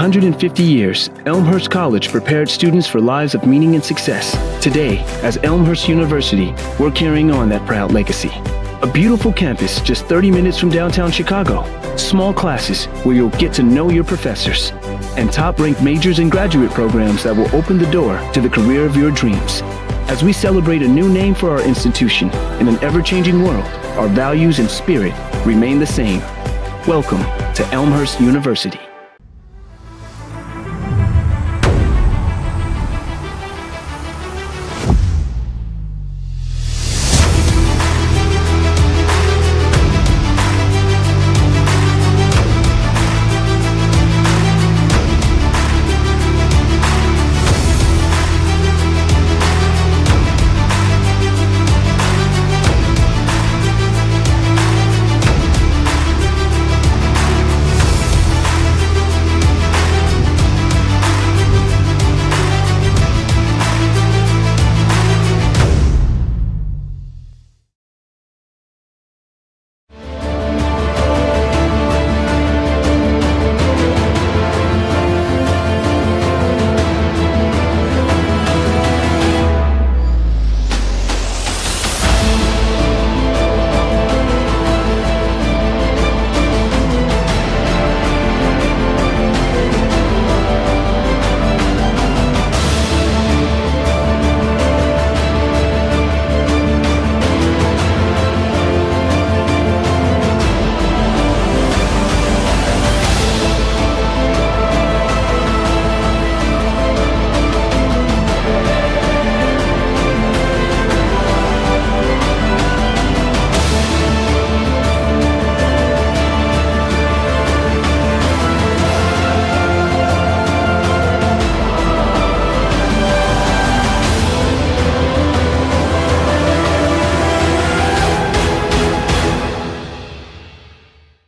150 years, Elmhurst College prepared students for lives of meaning and success. Today, as Elmhurst University, we're carrying on that proud legacy. A beautiful campus just 30 minutes from downtown Chicago. Small classes where you'll get to know your professors. And top-ranked majors and graduate programs that will open the door to the career of your dreams. As we celebrate a new name for our institution in an ever-changing world, our values and spirit remain the same. Welcome to Elmhurst University.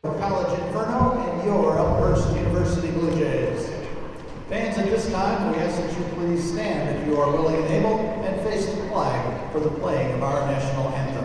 Alverno and your Elmhurst University Blue Jays. Fans, at this time, we ask that you please stand if you are willing and able and face the flag for the playing of our national anthem.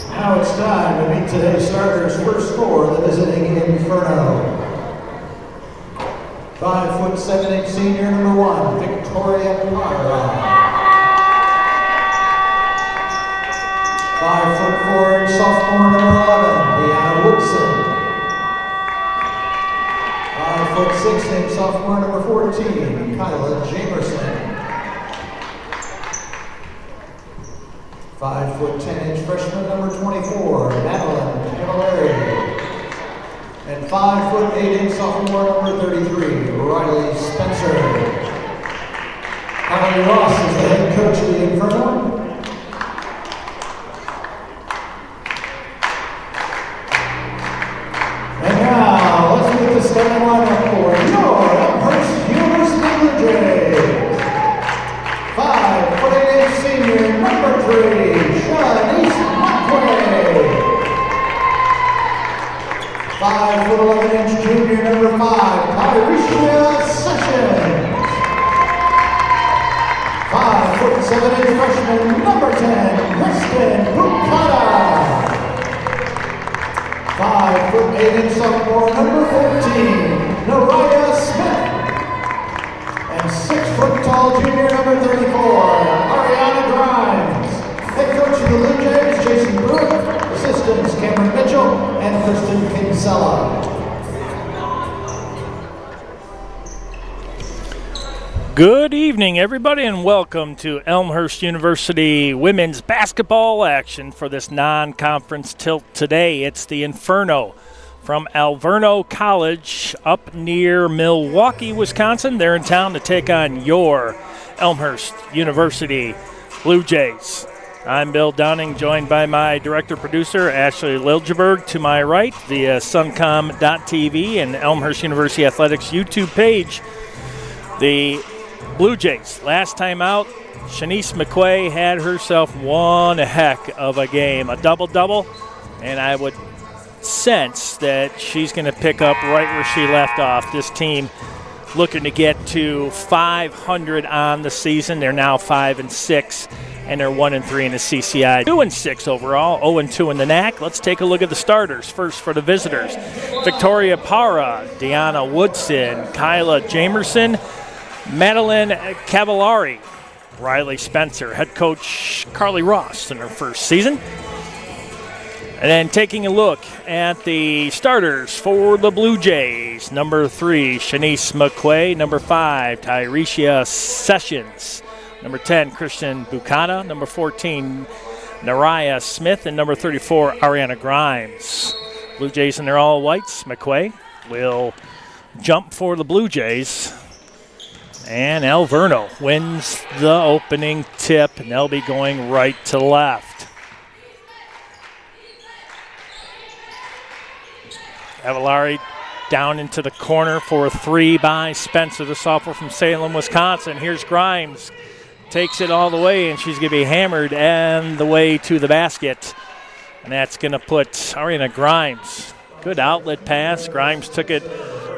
Now it's time to meet today's starters first for the visiting Inferno. 5'7" senior number 1, Victoria Parra. 5'4" sophomore number 11, Deanna Woodson. 5'6" sophomore number 14, Kyla Jamerson. 5'10" freshman number 24, Madeline Camilleri. And 5'8" sophomore number 33, Riley Spencer. Holly Ross is the head coach of the Inferno. And now, let's meet the starting lineup for your Elmhurst University Blue Jays. 5'8" senior number 3, Shanice Markway. 5'11" junior number 5, Tyrecia Sessions. 5'7" freshman number 10, Kristen Bukata. 6'8" sophomore number 14, Nariah Smith. And 6-foot-tall junior number 34, Ariana Grimes. Head coach of the Blue Jays, Jason Brewer. Assistants, Cameron Mitchell and Kristen Kinsella. Good evening, everybody, and welcome to Elmhurst University women's basketball action for this non-conference tilt today. It's the Inferno from Alverno College up near Milwaukee, Wisconsin. They're in town to take on your Elmhurst University Blue Jays. I'm Bill Downing, joined by my director-producer, Ashley Liljeberg, to my right, via suncom.tv and Elmhurst University Athletics YouTube page. The Blue Jays, last time out, Shanice McQuay had herself one heck of a game, a double-double, and I would sense that she's going to pick up right where she left off. This team looking to get to 500 on the season. They're now 5-6, and they're 1-3 in the CCI. 2-6 overall, 0-2 in the NAC. Let's take a look at the starters. First for the visitors, Victoria Parra, Deanna Woodson, Kyla Jamerson, Madeline Cavallari, Riley Spencer, head coach Carly Ross in her first season. And then taking a look at the starters for the Blue Jays, number 3, Shanice McQuay, number 5, Tyrecia Sessions, number 10, Christian Bucata, number 14, Nariah Smith, and number 34, Ariana Grimes. Blue Jays in their all whites. McQuay will jump for the Blue Jays. And Alverno wins the opening tip, and they'll be going right to left. Cavallari down into the corner for a 3 by Spencer, the sophomore from Salem, Wisconsin. Here's Grimes. Takes it all the way, and she's going to be hammered and the way to the basket. And that's going to put Ariana Grimes. Good outlet pass. Grimes took it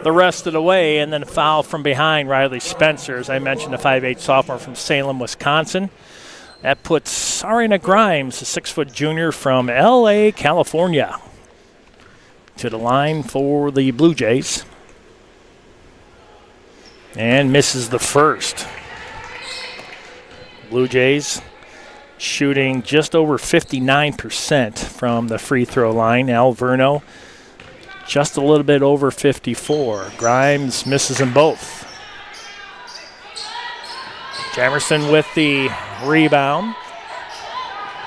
the rest of the way, and then a foul from behind Riley Spencer. As I mentioned, a 5'8" sophomore from Salem, Wisconsin. That puts Ariana Grimes, a 6-foot junior from L.A., California, to the line for the Blue Jays. And misses the first. Blue Jays shooting just over 59% from the free throw line. Alverno just a little bit over 54. Grimes misses them both. Jamerson with the rebound.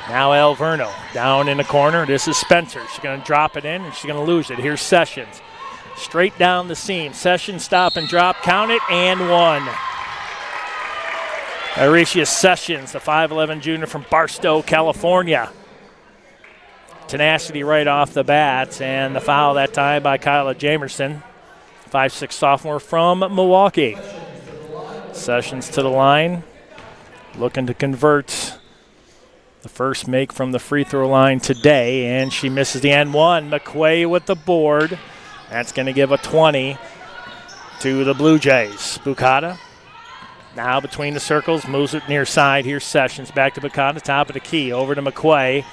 Now Alverno down in the corner. This is Spencer. She's going to drop it in, and she's going to lose it. Here's Sessions. Straight down the seam. Sessions stop and drop. Count it, and one. Tyrecia Sessions, the 5'11" junior from Barstow, California. Tenacity right off the bat, and the foul that time by Kyla Jamerson, 5'6" sophomore from Milwaukee. Sessions to the line, looking to convert the first make from the free throw line today, and she misses the end one. McQuay with the board. That's going to give a 20 to the Blue Jays. Bucata now between the circles, moves it near side. Here's Sessions, back to Bucata, top of the key, over to McQuay.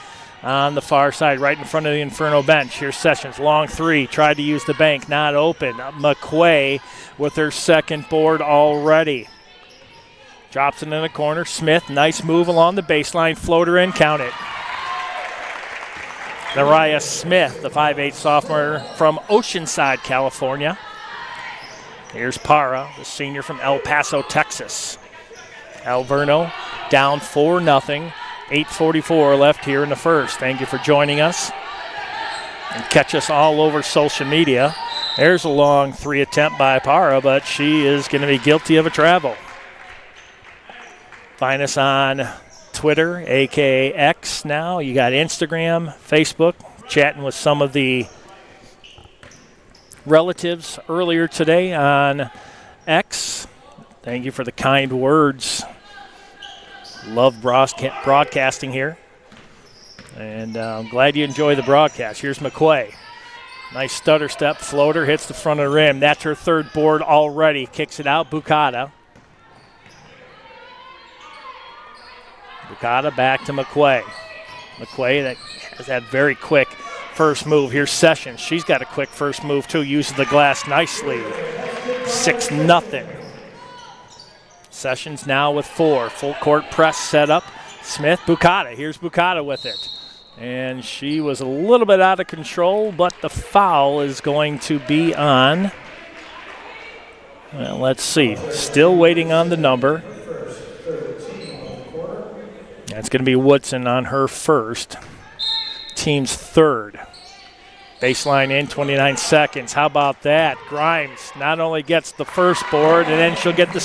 On the far side, right in front of the Inferno bench. Here's Sessions, long 3, tried to use the bank, not open. McQuay with her second board already. Drops it in the corner. Smith, nice move along the baseline, floater in, count it. Nariah Smith, the 5'8" sophomore from Oceanside, California. Here's Parra, the senior from El Paso, Texas. Alverno down 4-0. 8:44 left here in the first. Thank you for joining us. And catch us all over social media. There's a long 3 attempt by Parra, but she is going to be guilty of a travel. Find us on Twitter, a.k.a. X now. You got Instagram, Facebook, chatting with some of the relatives earlier today on X. Thank you for the kind words. Love broadcasting here. And I'm glad you enjoy the broadcast. Here's McQuay. Nice stutter step floater, hits the front of the rim. That's her third board already. Kicks it out, Bucata. Bucata back to McQuay. McQuay that has that very quick first move. Here's Sessions. She's got a quick first move, too. Uses the glass nicely. 6-0. Sessions now with 4. Full court press set up. Smith, Bukata. Here's Bukata with it. And she was a little bit out of control, but the foul is going to be on. Well, let's see. Still waiting on the number. That's going to be Woodson on her first. Team's third. Baseline in, 29 seconds. How about that? Grimes not only gets the first board, and then she'll get the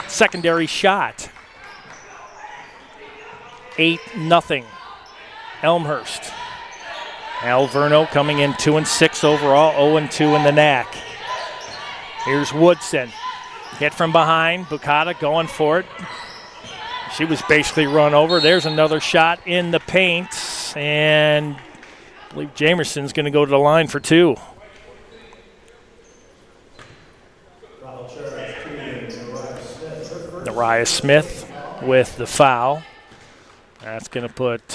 secondary shot. 8-0. Elmhurst. Alverno coming in 2-6 overall, 0-2 in the NAC. Here's Woodson. Hit from behind. Bukata going for it. She was basically run over. There's another shot in the paint, and I believe Jamerson's going to go to the line for 2. Nariah Smith with the foul. That's going to put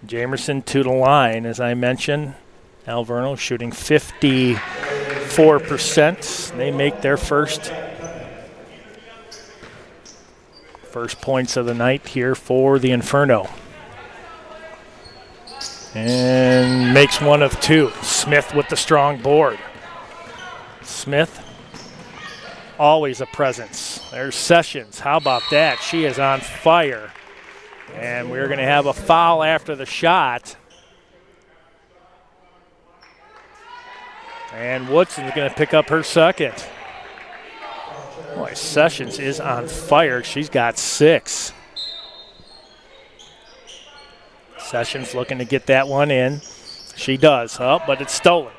Jamerson to the line, as I mentioned. Alverno shooting 54%. They make their first points of the night here for the Inferno. And makes one of 2. Smith with the strong board. Smith, always a presence. There's Sessions. How about that? She is on fire. And we're going to have a foul after the shot. And Woodson's going to pick up her second. Boy, Sessions is on fire. She's got 6. Sessions looking to get that one in. She does, but it's stolen.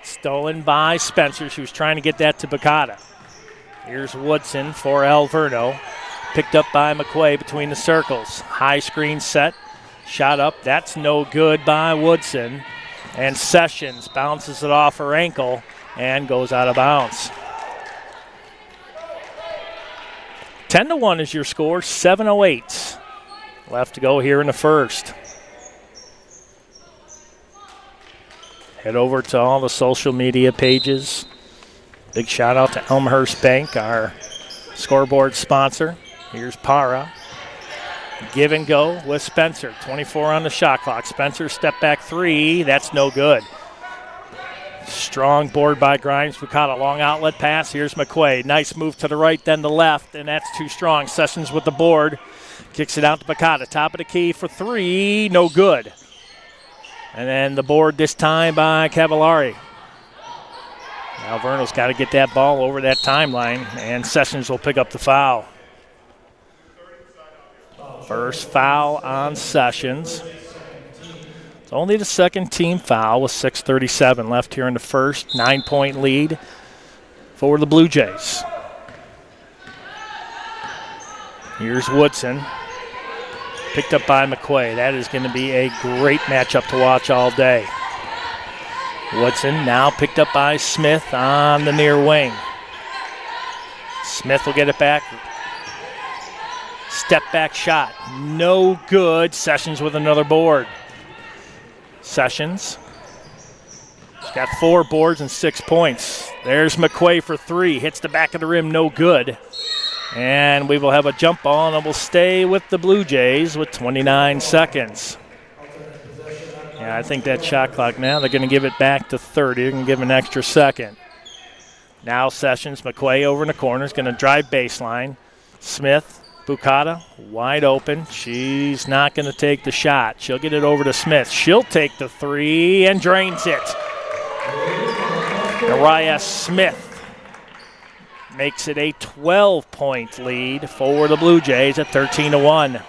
Stolen by Spencer. She was trying to get that to Bukata. Here's Woodson for Alverno. Picked up by McQuay between the circles. High screen set. Shot up. That's no good by Woodson. And Sessions bounces it off her ankle and goes out of bounds. 10-1 is your score. 7:08 left to go here in the first. Head over to all the social media pages. Big shout out to Elmhurst Bank, our scoreboard sponsor. Here's Para. Give and go with Spencer. 24 on the shot clock. Spencer, step back 3. That's no good. Strong board by Grimes. Bukata, long outlet pass. Here's McQuay. Nice move to the right, then the left, and that's too strong. Sessions with the board. Kicks it out to Bukata. Top of the key for 3. No good. And then the board this time by Cavallari. Alverno's got to get that ball over that timeline, and Sessions will pick up the foul. First foul on Sessions. It's only the second team foul with 6:37 left here in the first. 9-point lead for the Blue Jays. Here's Woodson. Picked up by McQuay. That is going to be a great matchup to watch all day. Woodson now picked up by Smith on the near wing. Smith will get it back. Step back shot. No good. Sessions with another board. Sessions. He's got 4 boards and 6 points. There's McQuay for 3. Hits the back of the rim. No good. And we will have a jump ball, and we'll stay with the Blue Jays with 29 seconds. Yeah, I think that shot clock now, they're going to give it back to 30. They're going to give an extra second. Now Sessions, McQuay over in the corner, is going to drive baseline. Smith, Bukata, wide open. She's not going to take the shot. She'll get it over to Smith. She'll take the 3 and drains it. Nariah Smith makes it a 12-point lead for the Blue Jays at 13-1.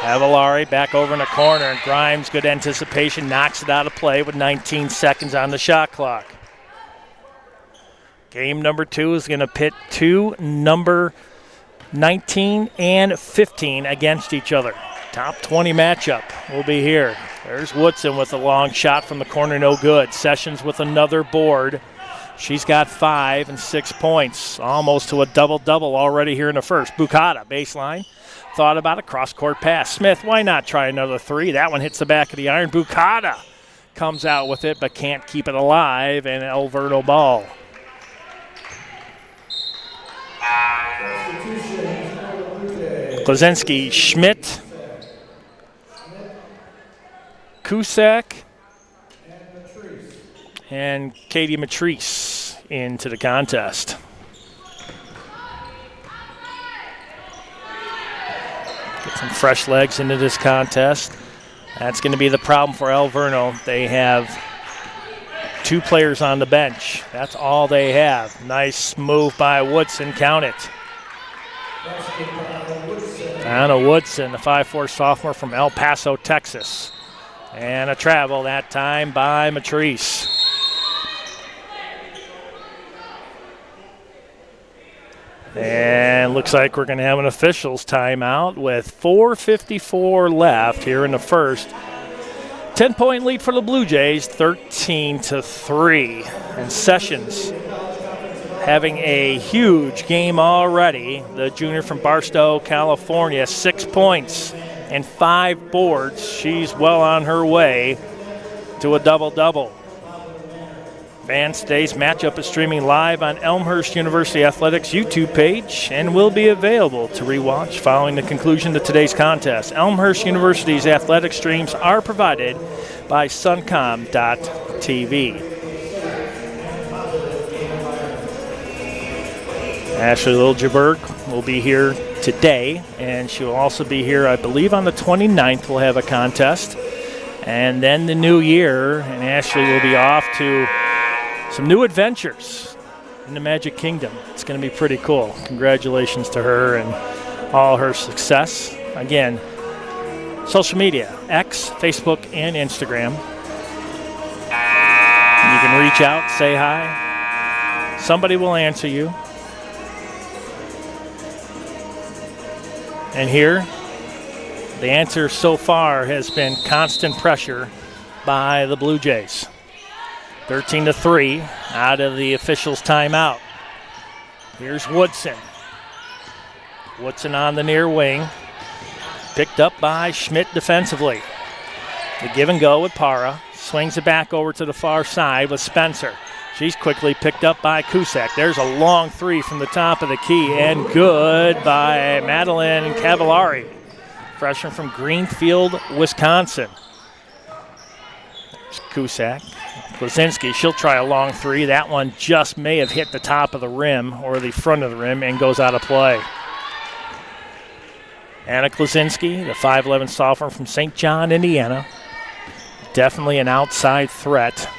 Cavallari back over in the corner, and Grimes, good anticipation, knocks it out of play with 19 seconds on the shot clock. Game number 2 is going to pit 2 number 19 and 15 against each other. Top 20 matchup will be here. There's Woodson with a long shot from the corner, no good. Sessions with another board. She's got 5 and 6 points, almost to a double-double already here in the first. Bukata, baseline. thought about a cross-court pass. Smith, why not try another three? That one hits the back of the iron. Bukata comes out with it but can't keep it alive, and Alverno ball. Klazinski, Schmidt, Cusack, and Katie Matrice into the contest. Get some fresh legs into this contest. That's going to be the problem for Alverno. They have 2 players on the bench. That's all they have. Nice move by Woodson. Count it. Anna Woodson, the 5'4" sophomore from El Paso, Texas. And a travel that time by Matrice. And looks like we're going to have an officials timeout with 4:54 left here in the first. 10-point lead for the Blue Jays, 13-3. And Sessions having a huge game already. The junior from Barstow, California, 6 points and 5 boards. She's well on her way to a double-double. Fans, today's matchup is streaming live on Elmhurst University Athletics YouTube page and will be available to rewatch following the conclusion of today's contest. Elmhurst University's athletic streams are provided by Suncom.tv. Ashley Liljeberg will be here today, and she will also be here, I believe, on the 29th. We'll have a contest. And then the new year, and Ashley will be off to some new adventures in the Magic Kingdom. It's going to be pretty cool. Congratulations to her and all her success. Again, social media, X, Facebook, and Instagram. You can reach out, say hi. Somebody will answer you. And here, the answer so far has been constant pressure by the Blue Jays. 13-3 out of the officials' timeout. Here's Woodson. Woodson on the near wing. Picked up by Schmidt defensively. The give and go with Para. Swings it back over to the far side with Spencer. She's quickly picked up by Cusack. There's a long three from the top of the key, and good by Madeline Cavallari, freshman from Greenfield, Wisconsin. There's Cusack. Klazinski, she'll try a long three. That one just may have hit the top of the rim or the front of the rim and goes out of play. Anna Klazinski, the 5'11" sophomore from St. John, Indiana. Definitely an outside threat.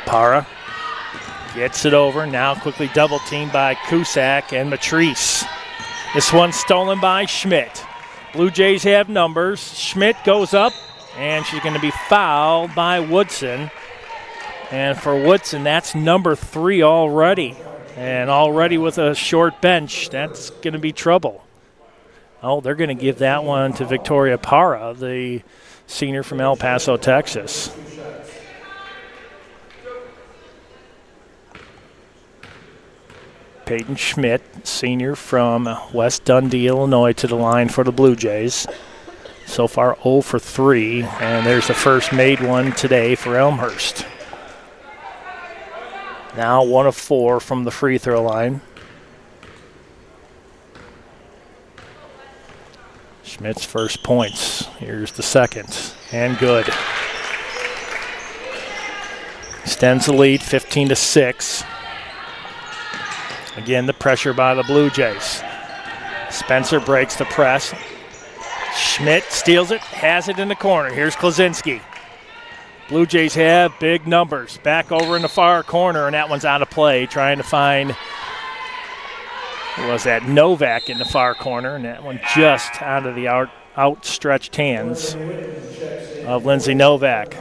Para gets it over. Now quickly double teamed by Cusack and Matrice. This one's stolen by Schmidt. Blue Jays have numbers. Schmidt goes up, and she's going to be fouled by Woodson. And for Woodson, that's number 3 already. And already with a short bench, that's going to be trouble. Oh, they're going to give that one to Victoria Para, the senior from El Paso, Texas. Peyton Schmidt, senior from West Dundee, Illinois, to the line for the Blue Jays. So far 0 for 3, and there's the first made one today for Elmhurst. Now 1 of 4 from the free throw line. Schmidt's first points. Here's the second, and good. Extends the lead 15-6. Again, the pressure by the Blue Jays. Spencer breaks the press. Schmidt steals it, has it in the corner. Here's Klazinski. Blue Jays have big numbers. Back over in the far corner, and that one's out of play. Trying to find, was that Novak in the far corner, and that one just out of the outstretched hands of Lindsay Novak.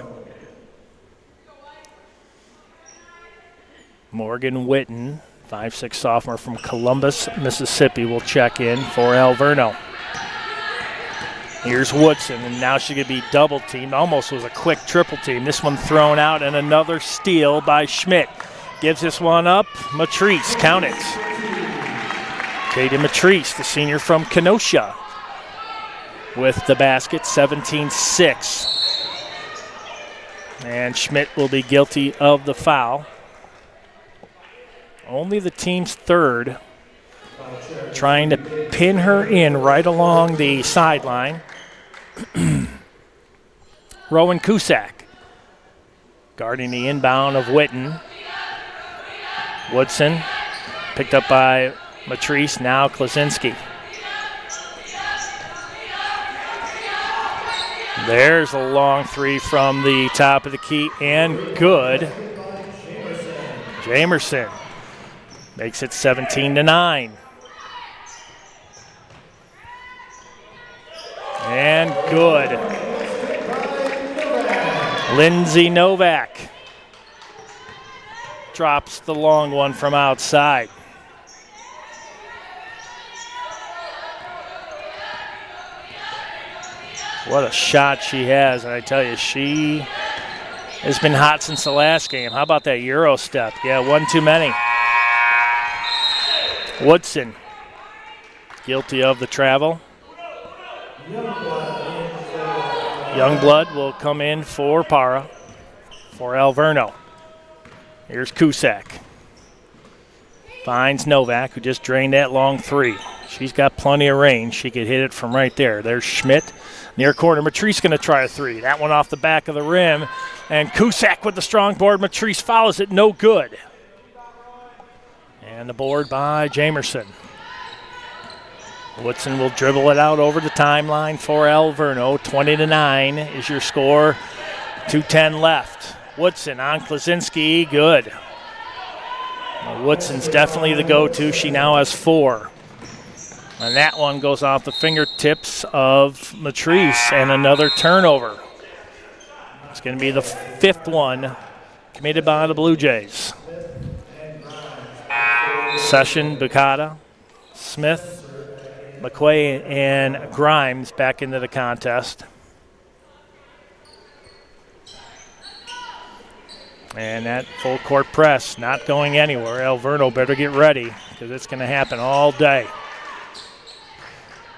Morgan Witten, 5'6" sophomore from Columbus, Mississippi, will check in for Alverno. Here's Woodson, and now she could be double teamed. Almost was a quick triple team. This one thrown out, and another steal by Schmidt. Gives this one up. Matrice, count it. Katie Matrice, the senior from Kenosha, with the basket, 17-6. And Schmidt will be guilty of the foul. Only the team's third, trying to pin her in right along the sideline. Rowan Cusack guarding the inbound of Witten. Woodson picked up by Matrice, now Klaczynski. There's a long three from the top of the key, and good. Jamerson makes it 17-9. And good. Lindsay Novak drops the long one from outside. What a shot she has. And I tell you, she has been hot since the last game. How about that Euro step? Yeah, one too many. Woodson, guilty of the travel. Youngblood will come in for Para, for Alverno. Here's Cusack. Finds Novak, who just drained that long three. She's got plenty of range. She could hit it from right there. There's Schmidt. Near corner, Matrice going to try a three. That one off the back of the rim. And Cusack with the strong board. Matrice follows it, no good. And the board by Jamerson. Woodson will dribble it out over the timeline for Alverno. 20-9 is your score. 2:10 left. Woodson on Klaczynski, good. Woodson's definitely the go-to. She now has 4. And that one goes off the fingertips of Matrice, and another turnover. It's going to be the 5th one committed by the Blue Jays. Session, Bukata, Smith, McQuay, and Grimes back into the contest. And that full court press not going anywhere. Alverno better get ready because it's going to happen all day.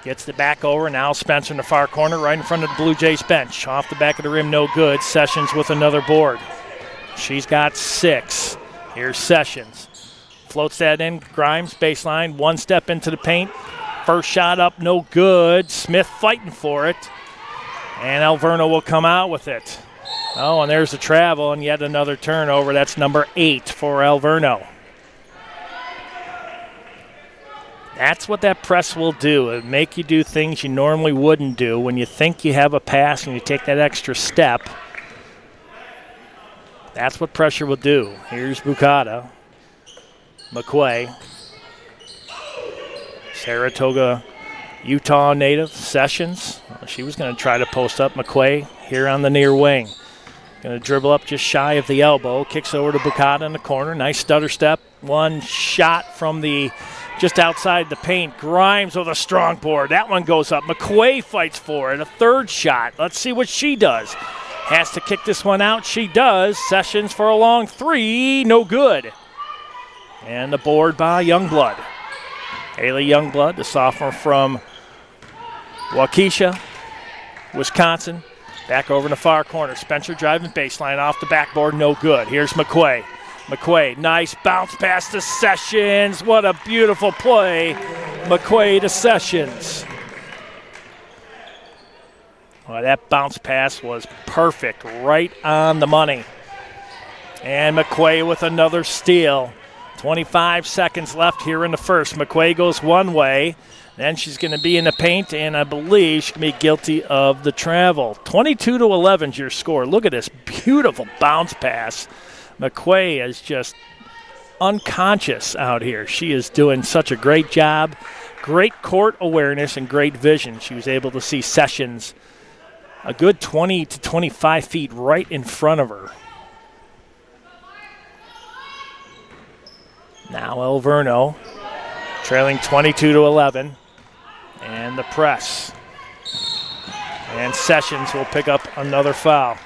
Gets the back over. Now Spencer in the far corner right in front of the Blue Jays bench. Off the back of the rim, no good. Sessions with another board. She's got 6. Here's Sessions. Floats that in. Grimes, baseline. One step into the paint. First shot up, no good. Smith fighting for it. And Alverno will come out with it. Oh, and there's the travel and yet another turnover. That's number 8 for Alverno. That's what that press will do. It'll make you do things you normally wouldn't do when you think you have a pass and you take that extra step. That's what pressure will do. Here's Bukata. McQuay. Saratoga, Utah native, Sessions. She was going to try to post up. McQuay here on the near wing. Going to dribble up just shy of the elbow. Kicks over to Bukata in the corner. Nice stutter step. One shot from the just outside the paint. Grimes with a strong board. That one goes up. McQuay fights for it. A third shot. Let's see what she does. Has to kick this one out. She does. Sessions for a long 3. No good. And the board by Youngblood. Haley Youngblood, the sophomore from Waukesha, Wisconsin. Back over in the far corner. Spencer driving baseline off the backboard. No good. Here's McQuay. McQuay, nice bounce pass to Sessions. What a beautiful play. McQuay to Sessions. Well, that bounce pass was perfect, right on the money. And McQuay with another steal. 25 seconds left here in the first. McQuay goes one way. Then she's going to be in the paint, and I believe she can be guilty of the travel. 22-11 is your score. Look at this beautiful bounce pass. McQuay is just unconscious out here. She is doing such a great job. Great court awareness and great vision. She was able to see Sessions a good 20 to 25 feet right in front of her. Now Alverno trailing 22-11. And the press. And Sessions will pick up another foul.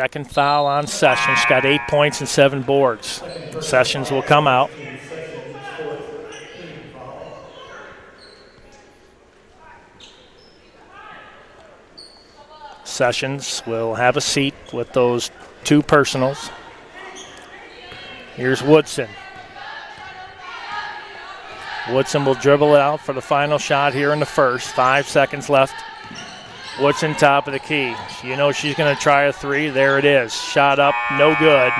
Second foul on Sessions. She's got 8 points and 7 boards. Sessions will come out. Sessions will have a seat with those 2 personals. Here's Woodson. Woodson will dribble it out for the final shot here in the first. 5 seconds left. Woodson, top of the key. You know she's going to try a 3. There it is. Shot up, no good.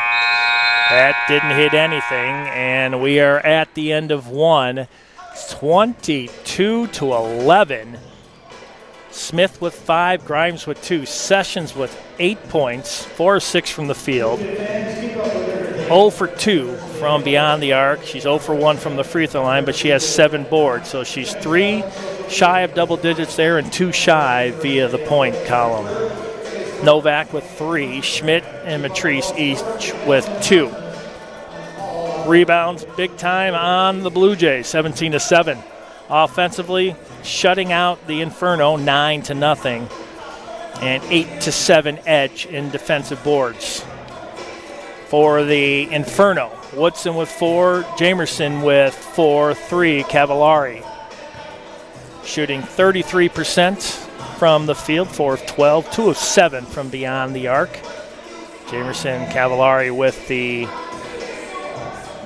That didn't hit anything, and we are at the end of one. 22-11. Smith with 5, Grimes with 2, Sessions with 8 points, 4 of 6 from the field. 0 for 2 from beyond the arc. She's 0 for 1 from the free throw line, but she has 7 boards. So she's 3 shy of double digits there and 2 shy via the point column. Novak with 3, Schmidt and Matrice each with 2. Rebounds big time on the Blue Jays, 17-7. Offensively, shutting out the Inferno 9-0, and 8-7 edge in defensive boards. For the Inferno, Woodson with 4, Jamerson with 4, 3, Cavallari. Shooting 33% from the field, 4 of 12, 2 of 7 from beyond the arc. Jamerson, Cavallari with the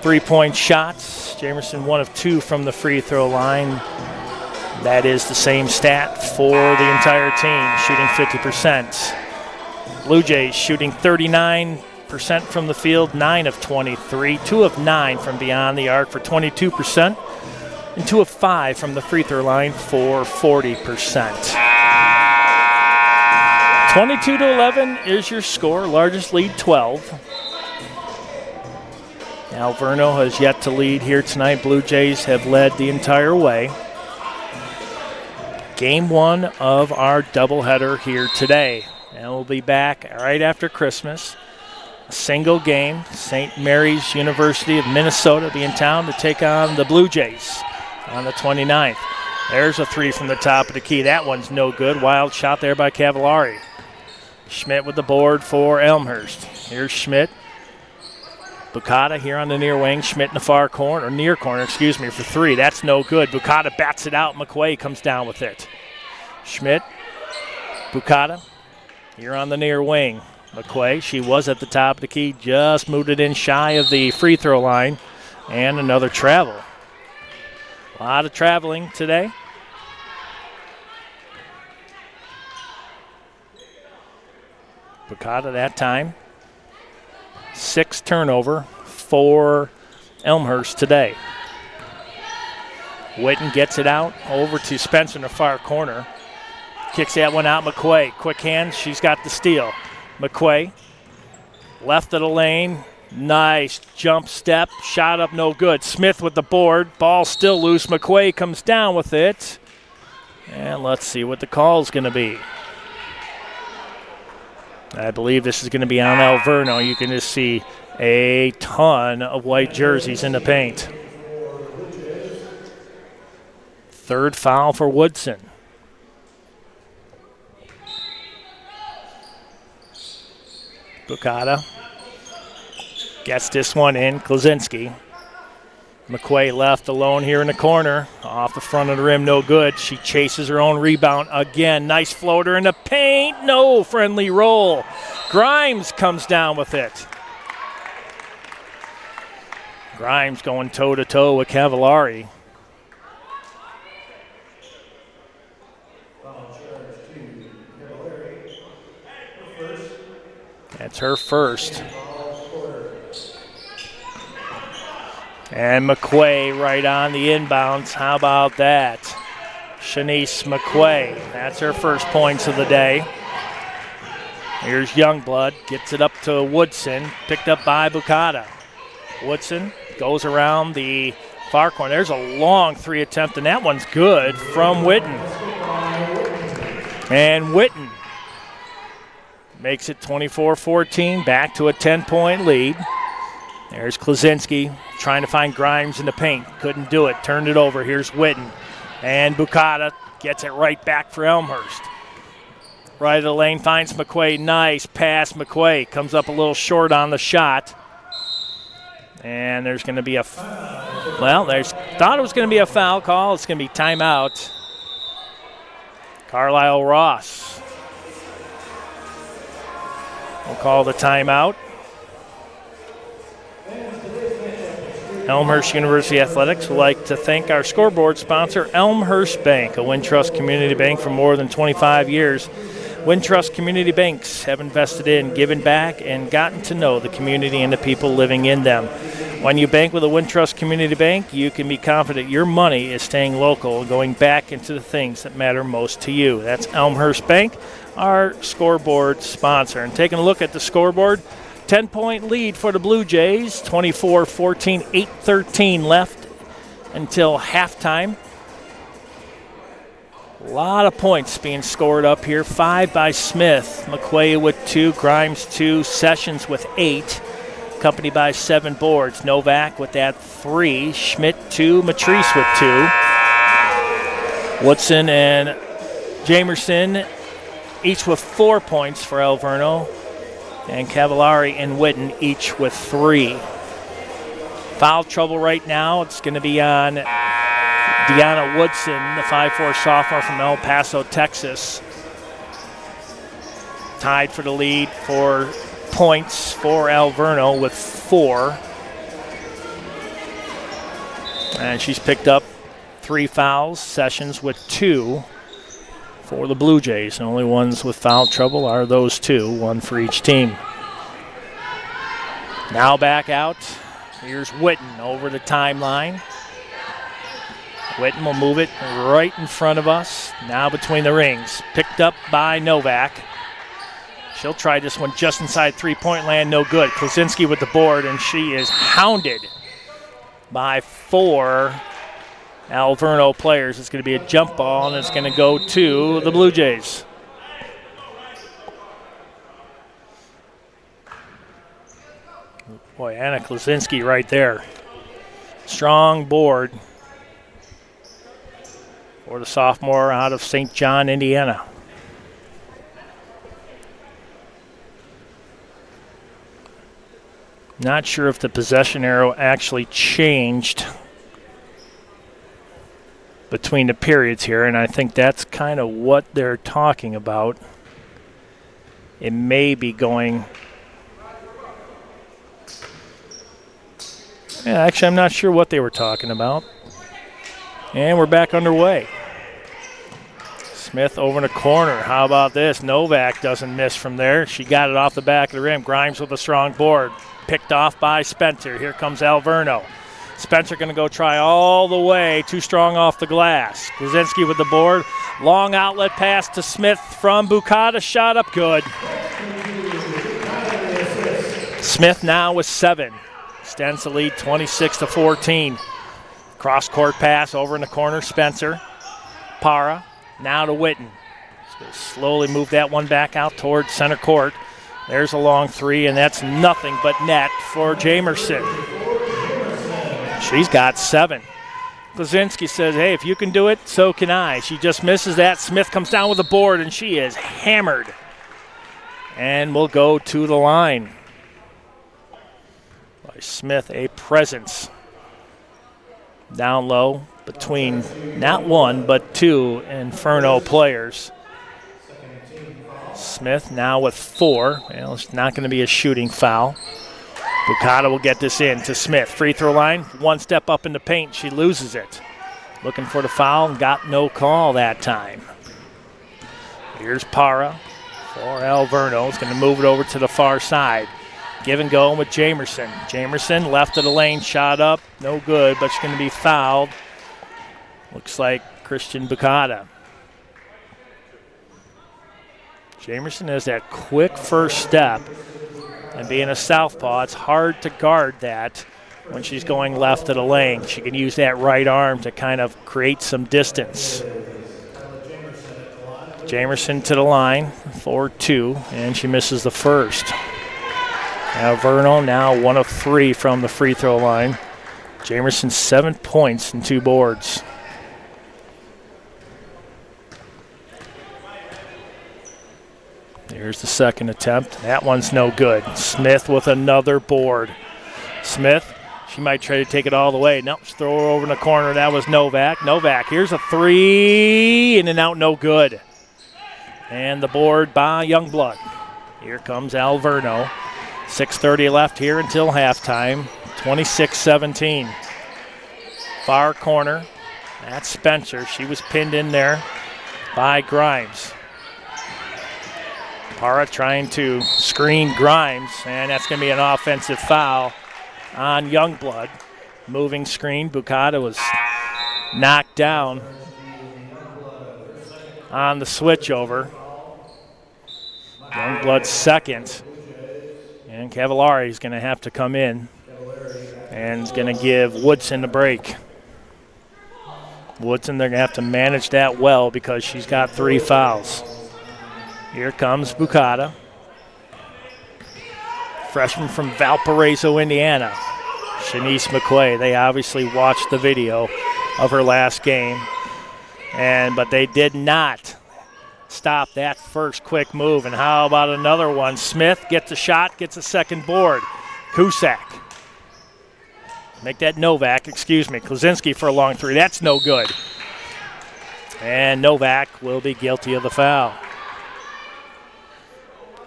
3-point shots. Jamerson 1 of 2 from the free throw line. That is the same stat for the entire team, shooting 50%. Blue Jays shooting 39% from the field, 9 of 23, 2 of 9 from beyond the arc for 22%, and 2 of 5 from the free throw line for 40%. 22-11 is your score, largest lead 12. Alverno has yet to lead here tonight. Blue Jays have led the entire way. Game 1 of our doubleheader here today. And we'll be back right after Christmas. A single game. St. Mary's University of Minnesota will be in town to take on the Blue Jays on the 29th. There's a 3 from the top of the key. That one's no good. Wild shot there by Cavallari. Schmidt with the board for Elmhurst. Here's Schmidt. Bukata here on the near wing. Schmidt in the far corner, or near corner, for 3. That's no good. Bukata bats it out. McQuay comes down with it. Schmidt, Bukata here on the near wing. McQuay, she was at the top of the key, just moved it in shy of the free throw line. And another travel. A lot of traveling today. Bukata that time. 6th turnover for Elmhurst today. Witten gets it out over to Spencer in the far corner. Kicks that one out. McQuay, quick hands. She's got the steal. McQuay, left of the lane. Nice jump step. Shot up, no good. Smith with the board. Ball still loose. McQuay comes down with it. And let's see what the call is going to be. I believe this is going to be on Alverno. You can just see a ton of white jerseys in the paint. 3rd foul for Woodson. Bukata gets this one in. Klaczynski. McQuay left alone here in the corner. Off the front of the rim, no good. She chases her own rebound again. Nice floater in the paint. No friendly roll. Grimes comes down with it. Grimes going toe-to-toe with Cavallari. That's her first. And McQuay right on the inbounds. How about that? Shanice McQuay. That's her first points of the day. Here's Youngblood. Gets it up to Woodson. Picked up by Bukata. Woodson goes around the far corner. There's a long 3 attempt, and that one's good from Witten. And Witten makes it 24-14, back to a 10-point lead. There's Klaczynski trying to find Grimes in the paint. Couldn't do it. Turned it over. Here's Witten. And Bukata gets it right back for Elmhurst. Right of the lane, finds McQuay. Nice pass, McQuay. Comes up a little short on the shot. And there's going to be thought it was going to be a foul call. It's going to be timeout. Carlisle Ross will call the timeout. Elmhurst University Athletics would like to thank our scoreboard sponsor, Elmhurst Bank, a Wintrust community bank for more than 25 years. Wintrust community banks have invested in, given back, and gotten to know the community and the people living in them. When you bank with a Wintrust community bank, you can be confident your money is staying local and going back into the things that matter most to you. That's Elmhurst Bank, our scoreboard sponsor. And taking a look at the scoreboard, 10-point lead for the Blue Jays, 24-14, 8:13 left until halftime. A lot of points being scored up here. 5 by Smith, McQuay with 2, Grimes 2, Sessions with 8, accompanied by 7 boards. Novak with that 3, Schmidt 2, Matrice with 2. Woodson and Jamerson each with 4 points for Alverno. And Cavallari and Witten each with 3. Foul trouble right now. It's going to be on Deanna Woodson, the 5'4" sophomore from El Paso, Texas. Tied for the lead for points for Alverno with 4. And she's picked up 3 fouls. Sessions with 2 for the Blue Jays. The only ones with foul trouble are those 2, 1 for each team. Now back out. Here's Witten over the timeline. Witten will move it right in front of us. Now between the rings. Picked up by Novak. She'll try this one just inside three-point land. No good. Klaczynski with the board, and she is hounded by 4 Alverno players. It's going to be a jump ball, and it's going to go to the Blue Jays. Boy, Anna Klaczynski right there. Strong board for the sophomore out of St. John, Indiana. Not sure if the possession arrow actually changed between the periods here, and I think that's kind of what they're talking about. It may be going... Yeah, actually, I'm not sure what they were talking about. And we're back underway. Smith over in the corner. How about this? Novak doesn't miss from there. She got it off the back of the rim. Grimes with a strong board. Picked off by Spencer. Here comes Alverno. Spencer going to go try all the way. Too strong off the glass. Klaczynski with the board. Long outlet pass to Smith from Bukata. Shot up good. Smith now with 7. Extends the lead 26-14. Cross-court pass over in the corner. Spencer. Para. Now to Witten. Slowly move that one back out towards center court. There's a long 3, and that's nothing but net for Jamerson. She's got 7. Klaczynski says, hey, if you can do it, so can I. She just misses that. Smith comes down with the board, and she is hammered. And will go to the line. By Smith, a presence. Down low between not 1 but 2 Inferno players. Smith now with 4. Well, it's not going to be a shooting foul. Bukata will get this in to Smith. Free throw line, 1 step up in the paint. She loses it. Looking for the foul and got no call that time. Here's Para for Alverno. It's going to move it over to the far side. Give and go with Jamerson. Jamerson left of the lane, shot up. No good, but she's going to be fouled. Looks like Christian Bukata. Jamerson has that quick first step. And being a southpaw, it's hard to guard that when she's going left of the lane. She can use that right arm to kind of create some distance. Jamerson to the line for 2, and she misses the first. Alverno now 1 of 3 from the free throw line. Jamerson 7 points and 2 boards. Here's the second attempt. That one's no good. Smith with another board. Smith, she might try to take it all the way. Nope, just throw her over in the corner. That was Novak. Novak, here's a three. In and out, no good. And the board by Youngblood. Here comes Alverno. 6:30 left here until halftime. 26-17. Far corner. That's Spencer. She was pinned in there by Grimes. Para trying to screen Grimes, and that's going to be an offensive foul on Youngblood. Moving screen. Bukata was knocked down on the switch over. Youngblood's second. And Cavallari is going to have to come in and is going to give Woodson the break. Woodson, they're going to have to manage that well because she's got 3 fouls. Here comes Bukata. Freshman from Valparaiso, Indiana. Shanice McQuay. They obviously watched the video of her last game. But they did not stop that first quick move. And how about another one? Smith gets a shot, gets a second board. Cusack. Make that Novak, Klaczynski for a long three. That's no good. And Novak will be guilty of the foul.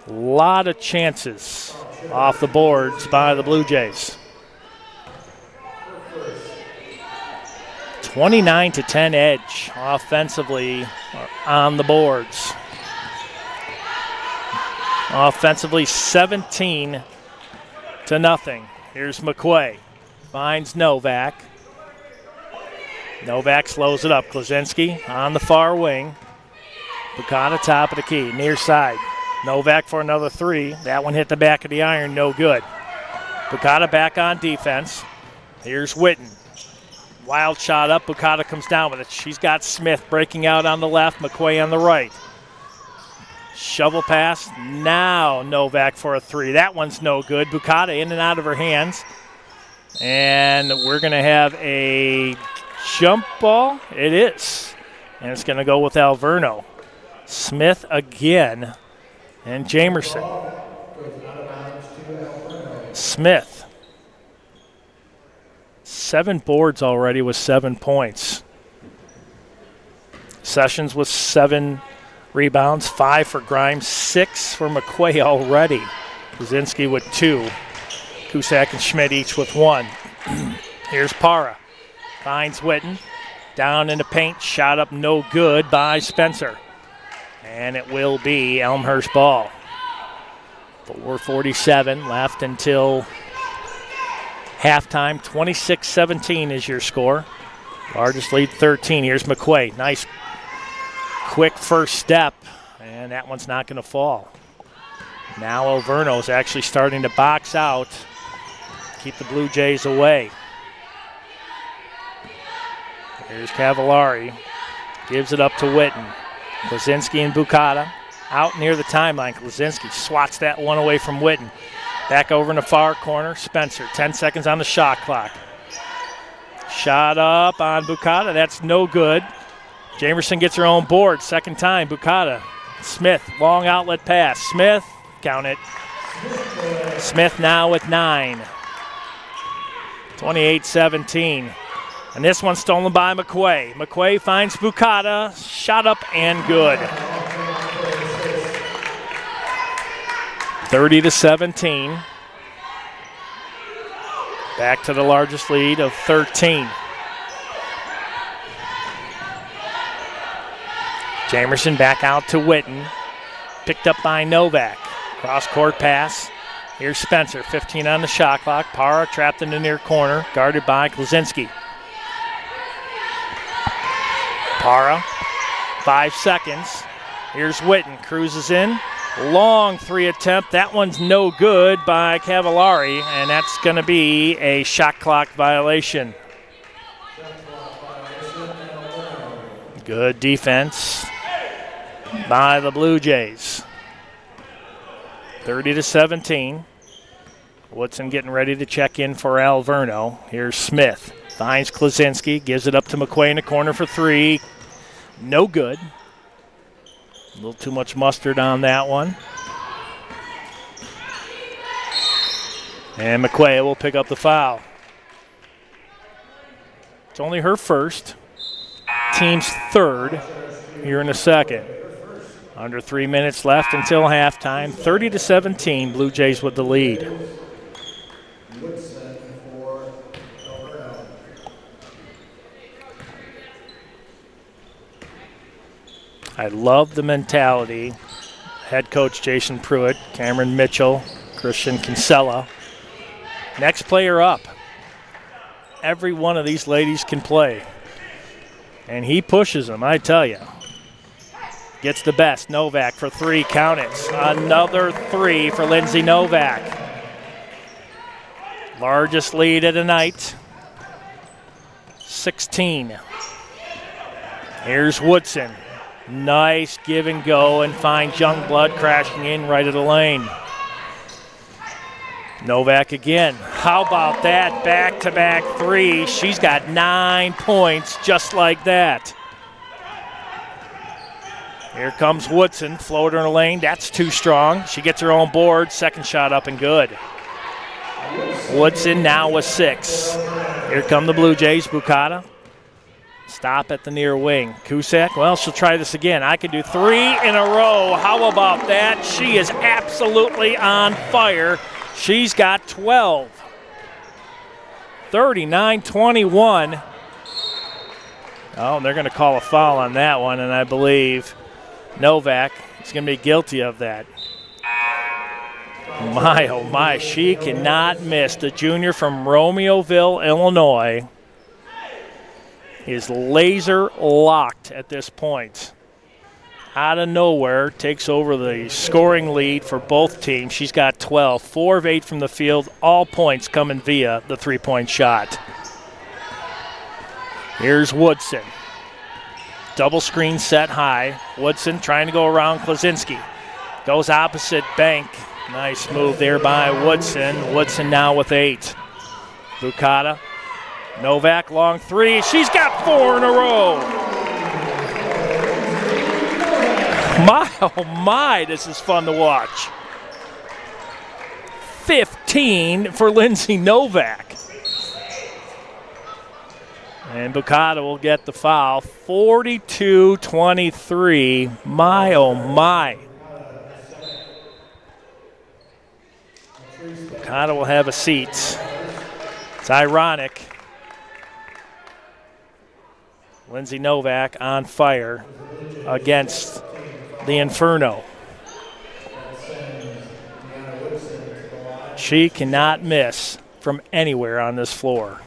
A lot of chances off the boards by the Blue Jays. 29-10 edge offensively on the boards. Offensively 17-0. Here's McQuay. Finds Novak. Novak slows it up. Klaczynski on the far wing. Bukata top of the key, near side. Novak for another three. That one hit the back of the iron, no good. Bukata back on defense. Here's Witten. Wild shot up. Bukata comes down with it. She's got Smith breaking out on the left, McQuay on the right. Shovel pass. Now Novak for a three. That one's no good. Bukata in and out of her hands. And we're going to have a jump ball. It is. And it's going to go with Alverno. Smith again. And Jamerson. Smith. 7 boards already with 7 points. Sessions with 7 rebounds, 5 for Grimes, 6 for McQuay already. Klaczynski with 2. Cusack and Schmidt each with 1. Here's Para. Finds Witten. Down in the paint. Shot up no good by Spencer. And it will be Elmhurst ball. 4:47 left until halftime. 26-17 is your score. Largest lead 13. Here's McQuay. Nice quick first step. And that one's not going to fall. Now Alverno is actually starting to box out. Keep the Blue Jays away. Here's Cavallari. Gives it up to Witten. Klaczynski and Bukata out near the timeline. Klaczynski swats that one away from Witten. Back over in the far corner. Spencer, 10 seconds on the shot clock. Shot up on Bukata. That's no good. Jamerson gets her own board. Second time. Bukata. Smith, long outlet pass. Smith, count it. Smith now with 9. 28-17. And this one's stolen by McQuay. McQuay finds Bukata. Shot up and good. 30-17. Back to the largest lead of 13. Jamerson back out to Witten. Picked up by Novak. Cross-court pass. Here's Spencer, 15 on the shot clock. Para trapped in the near corner, guarded by Klaczynski. Para, 5 seconds. Here's Witten, cruises in. Long three attempt. That one's no good by Cavallari, and that's going to be a shot clock violation. Good defense by the Blue Jays. 30-17. Woodson getting ready to check in for Alverno. Here's Smith. Finds Klaczynski. Gives it up to McQuay in the corner for 3. No good. A little too much mustard on that one. And McQuay will pick up the foul. It's only her first. Team's third here in the second. Under 3 minutes left until halftime. 30-17, Blue Jays with the lead. I love the mentality. Head coach Jason Pruitt, Cameron Mitchell, Christian Kinsella. Next player up. Every one of these ladies can play. And he pushes them, I tell you. Gets the best. Novak for three. Count it. Another three for Lindsay Novak. Largest lead of the night. 16. Here's Woodson. Nice give and go and finds Youngblood crashing in right of the lane. Novak again. How about that? Back-to-back three. She's got 9 points just like that. Here comes Woodson, floater in the lane. That's too strong. She gets her own board. Second shot up and good. Woodson now with 6. Here come the Blue Jays. Bukata. Stop at the near wing. Cusack, well, she'll try this again. I can do 3 in a row. How about that? She is absolutely on fire. She's got 12. 39-21. Oh, they're going to call a foul on that one, and I believe Novak is going to be guilty of that. My, oh my, she cannot miss. The junior from Romeoville, Illinois, is laser locked at this point. Out of nowhere, takes over the scoring lead for both teams. She's got 12, 4 of 8 from the field, all points coming via the three-point shot. Here's Woodson. Double screen set high. Woodson trying to go around Klaczynski. Goes opposite bank. Nice move there by Woodson. Woodson now with 8. Bukata. Novak, long 3. She's got 4 in a row. My, oh my, this is fun to watch. 15 for Lindsay Novak. And Bukata will get the foul. 42-23. My, oh my. Bukata will have a seat. It's ironic. Lindsay Novak on fire against the Inferno. She cannot miss from anywhere on this floor.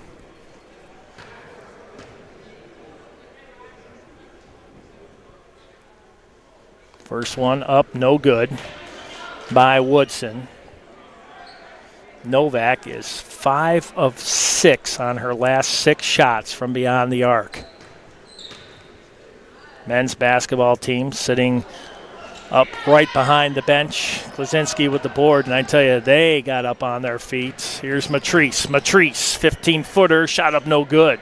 First one up, no good by Woodson. Novak is 5 of 6 on her last 6 shots from beyond the arc. Men's basketball team sitting up right behind the bench. Klaczynski with the board, and I tell you, they got up on their feet. Here's Matrice. Matrice, 15-footer, shot up no good.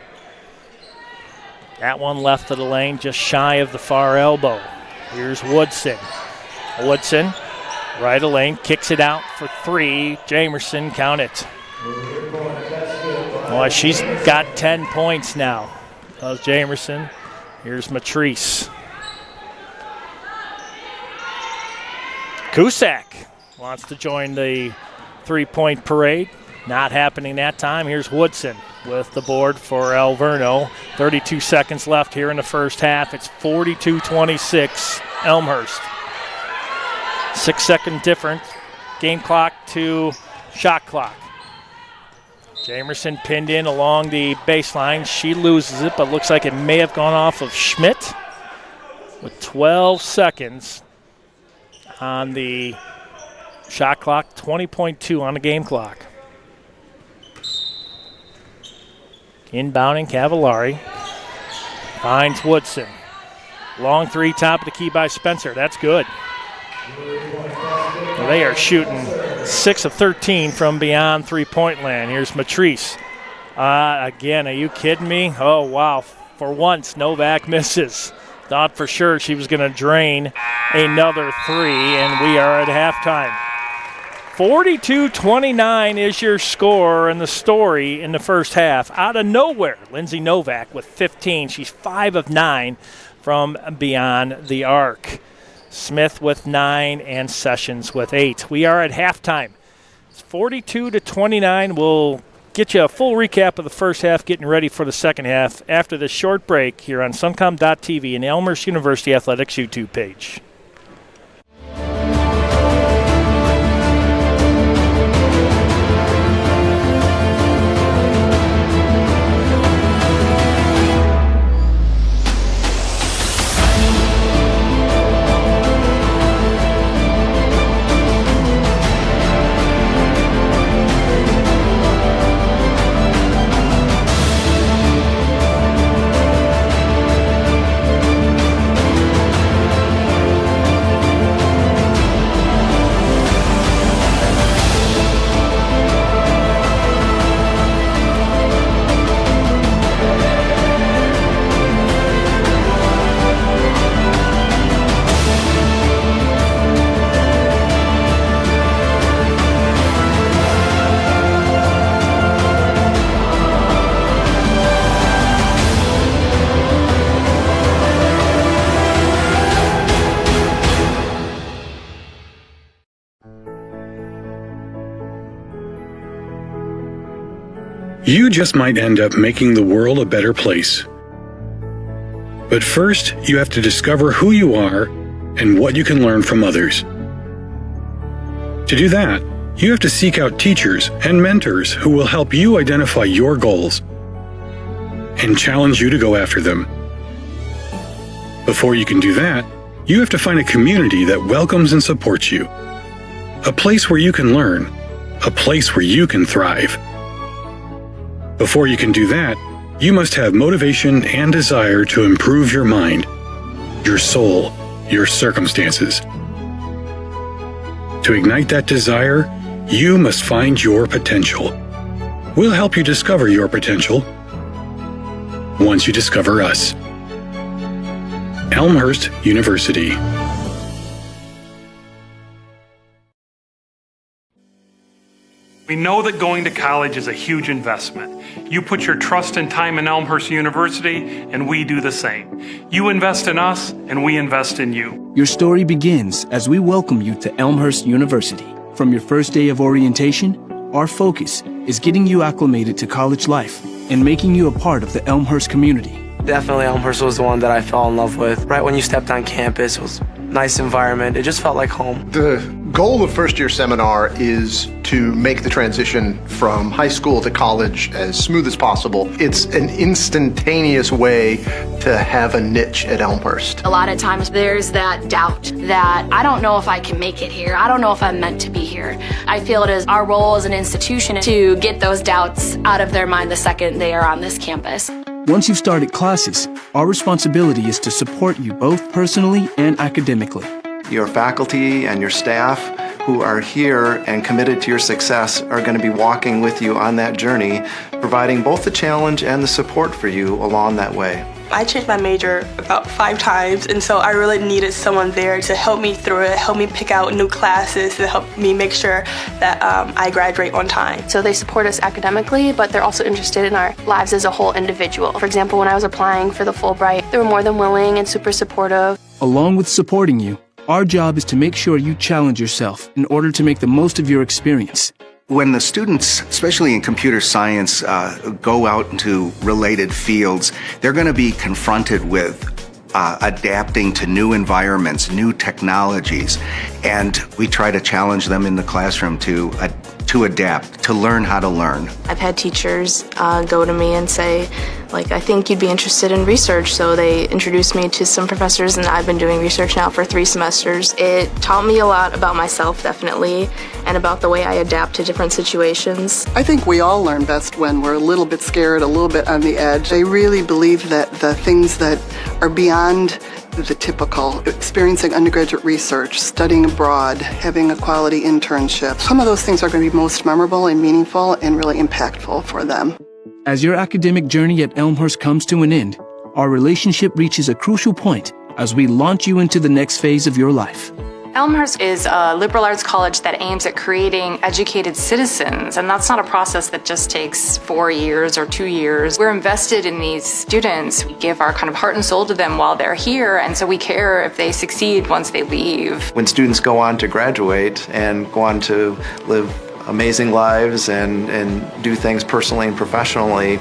That one left of the lane, just shy of the far elbow. Here's Woodson. Woodson, right of lane, kicks it out for 3. Jamerson, count it. Oh, she's got 10 points now. That was Jamerson. Here's Matrice. Cusack wants to join the three-point parade. Not happening that time. Here's Woodson with the board for Alverno. 32 seconds left here in the first half. It's 42-26 Elmhurst. 6-second difference. Game clock to shot clock. Jamerson pinned in along the baseline. She loses it, but looks like it may have gone off of Schmidt with 12 seconds on the shot clock, 20.2 on the game clock. Inbounding Cavallari. Finds Woodson. Long 3, top of the key by Spencer. That's good. They are shooting 6 of 13 from beyond three-point land. Here's Matrice. Again, are you kidding me? Oh, wow. For once, Novak misses. Thought for sure she was going to drain another 3, and we are at halftime. 42-29 is your score and the story in the first half. Out of nowhere, Lindsay Novak with 15. She's 5 of 9 from beyond the arc. Smith with 9 and Sessions with 8. We are at halftime. It's 42-29. We'll get you a full recap of the first half, getting ready for the second half after this short break here on Suncom.tv and the Elmhurst University Athletics YouTube page. You just might end up making the world a better place. But first, you have to discover who you are and what you can learn from others. To do that, you have to seek out teachers and mentors who will help you identify your goals and challenge you to go after them. Before you can do that, you have to find a community that welcomes and supports you. A place where you can learn. A place where you can thrive. Before you can do that, you must have motivation and desire to improve your mind, your soul, your circumstances. To ignite that desire, you must find your potential. We'll help you discover your potential once you discover us. Elmhurst University. We know that going to college is a huge investment. You put your trust and time in Elmhurst University, and we do the same. You invest in us, and we invest in you. Your story begins as we welcome you to Elmhurst University. From your first day of orientation, our focus is getting you acclimated to college life and making you a part of the Elmhurst community. Definitely Elmhurst was the one that I fell in love with. Right when you stepped on campus, it was a nice environment. It just felt like home. The goal of First Year Seminar is to make the transition from high school to college as smooth as possible. It's an instantaneous way to have a niche at Elmhurst. A lot of times there's that doubt that I don't know if I can make it here. I don't know if I'm meant to be here. I feel it is our role as an institution to get those doubts out of their mind the second they are on this campus. Once you've started classes, our responsibility is to support you both personally and academically. Your faculty and your staff who are here and committed to your success are going to be walking with you on that journey, providing both the challenge and the support for you along that way. I changed my major about 5 times, and so I really needed someone there to help me through it, help me pick out new classes, to help me make sure that I graduate on time. So they support us academically, but they're also interested in our lives as a whole individual. For example, when I was applying for the Fulbright, they were more than willing and super supportive. Along with supporting you, our job is to make sure you challenge yourself in order to make the most of your experience. When the students, especially in computer science, go out into related fields, they're going to be confronted with adapting to new environments, new technologies, and we try to challenge them in the classroom to adapt, to learn how to learn. I've had teachers go to me and say, I think you'd be interested in research. So they introduced me to some professors, and I've been doing research now for 3 semesters. It taught me a lot about myself, definitely, and about the way I adapt to different situations. I think we all learn best when we're a little bit scared, a little bit on the edge. I really believe that the things that are beyond the typical, experiencing undergraduate research, studying abroad, having a quality internship, some of those things are going to be most memorable and meaningful and really impactful for them. As your academic journey at Elmhurst comes to an end, our relationship reaches a crucial point as we launch you into the next phase of your life. Elmhurst is a liberal arts college that aims at creating educated citizens, and that's not a process that just takes 4 years or 2 years. We're invested in these students. We give our kind of heart and soul to them while they're here, and so we care if they succeed once they leave. When students go on to graduate and go on to live amazing lives and do things personally and professionally,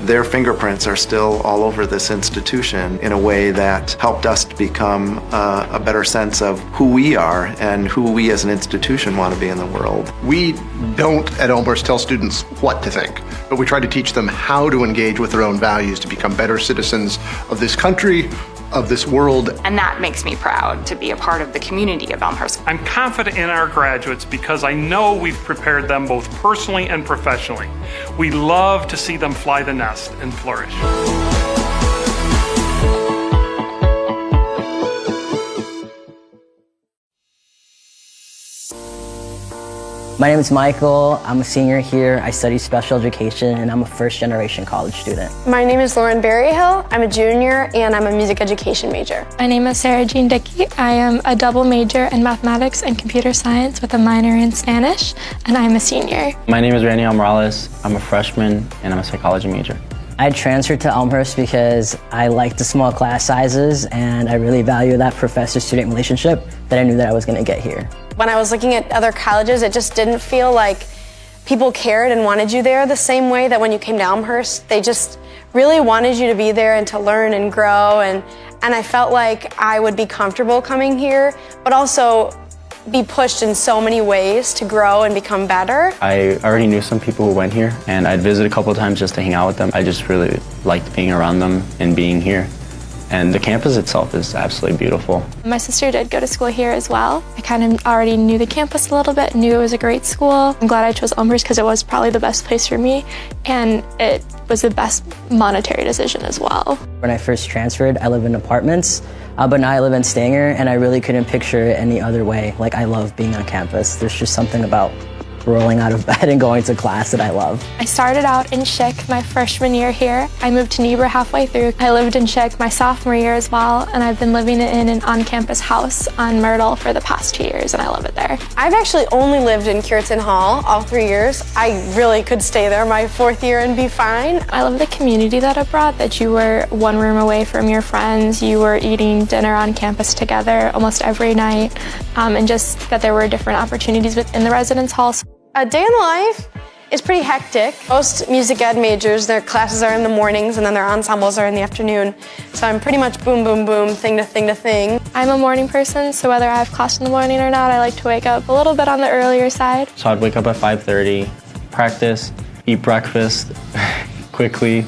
their fingerprints are still all over this institution in a way that helped us to become a better sense of who we are and who we as an institution want to be in the world. We don't at Elmhurst tell students what to think, but we try to teach them how to engage with their own values to become better citizens of this country, of this world. And that makes me proud to be a part of the community of Elmhurst. I'm confident in our graduates because I know we've prepared them both personally and professionally. We love to see them fly the nest and flourish. My name is Michael. I'm a senior here. I study special education and I'm a first-generation college student. My name is Lauren Berryhill. I'm a junior and I'm a music education major. My name is Sarah Jean Dickey. I am a double major in mathematics and computer science with a minor in Spanish, and I'm a senior. My name is Randy Morales. I'm a freshman and I'm a psychology major. I transferred to Elmhurst because I like the small class sizes and I really value that professor-student relationship that I knew that I was going to get here. When I was looking at other colleges, it just didn't feel like people cared and wanted you there the same way that when you came to Elmhurst, they just really wanted you to be there and to learn and grow. And I felt like I would be comfortable coming here, but also be pushed in so many ways to grow and become better. I already knew some people who went here, and I'd visit a couple of times just to hang out with them. I just really liked being around them and being here. And the campus itself is absolutely beautiful. My sister did go to school here as well. I kind of already knew the campus a little bit, knew it was a great school. I'm glad I chose Elmhurst because it was probably the best place for me, and it was the best monetary decision as well. When I first transferred, I lived in apartments, but now I live in Stanger, and I really couldn't picture it any other way. Like, I love being on campus. There's just something about rolling out of bed and going to class that I love. I started out in Schick my freshman year here. I moved to Niebuhr halfway through. I lived in Schick my sophomore year as well, and I've been living in an on-campus house on Myrtle for the past 2 years, and I love it there. I've actually only lived in Cureton Hall all 3 years. I really could stay there my 4th year and be fine. I love the community that it brought, that you were one room away from your friends, you were eating dinner on campus together almost every night, and just that there were different opportunities within the residence halls. A day in the life is pretty hectic. Most music ed majors, their classes are in the mornings and then their ensembles are in the afternoon. So I'm pretty much boom, boom, boom, thing to thing to thing. I'm a morning person, so whether I have class in the morning or not, I like to wake up a little bit on the earlier side. So I'd wake up at 5:30, practice, eat breakfast quickly,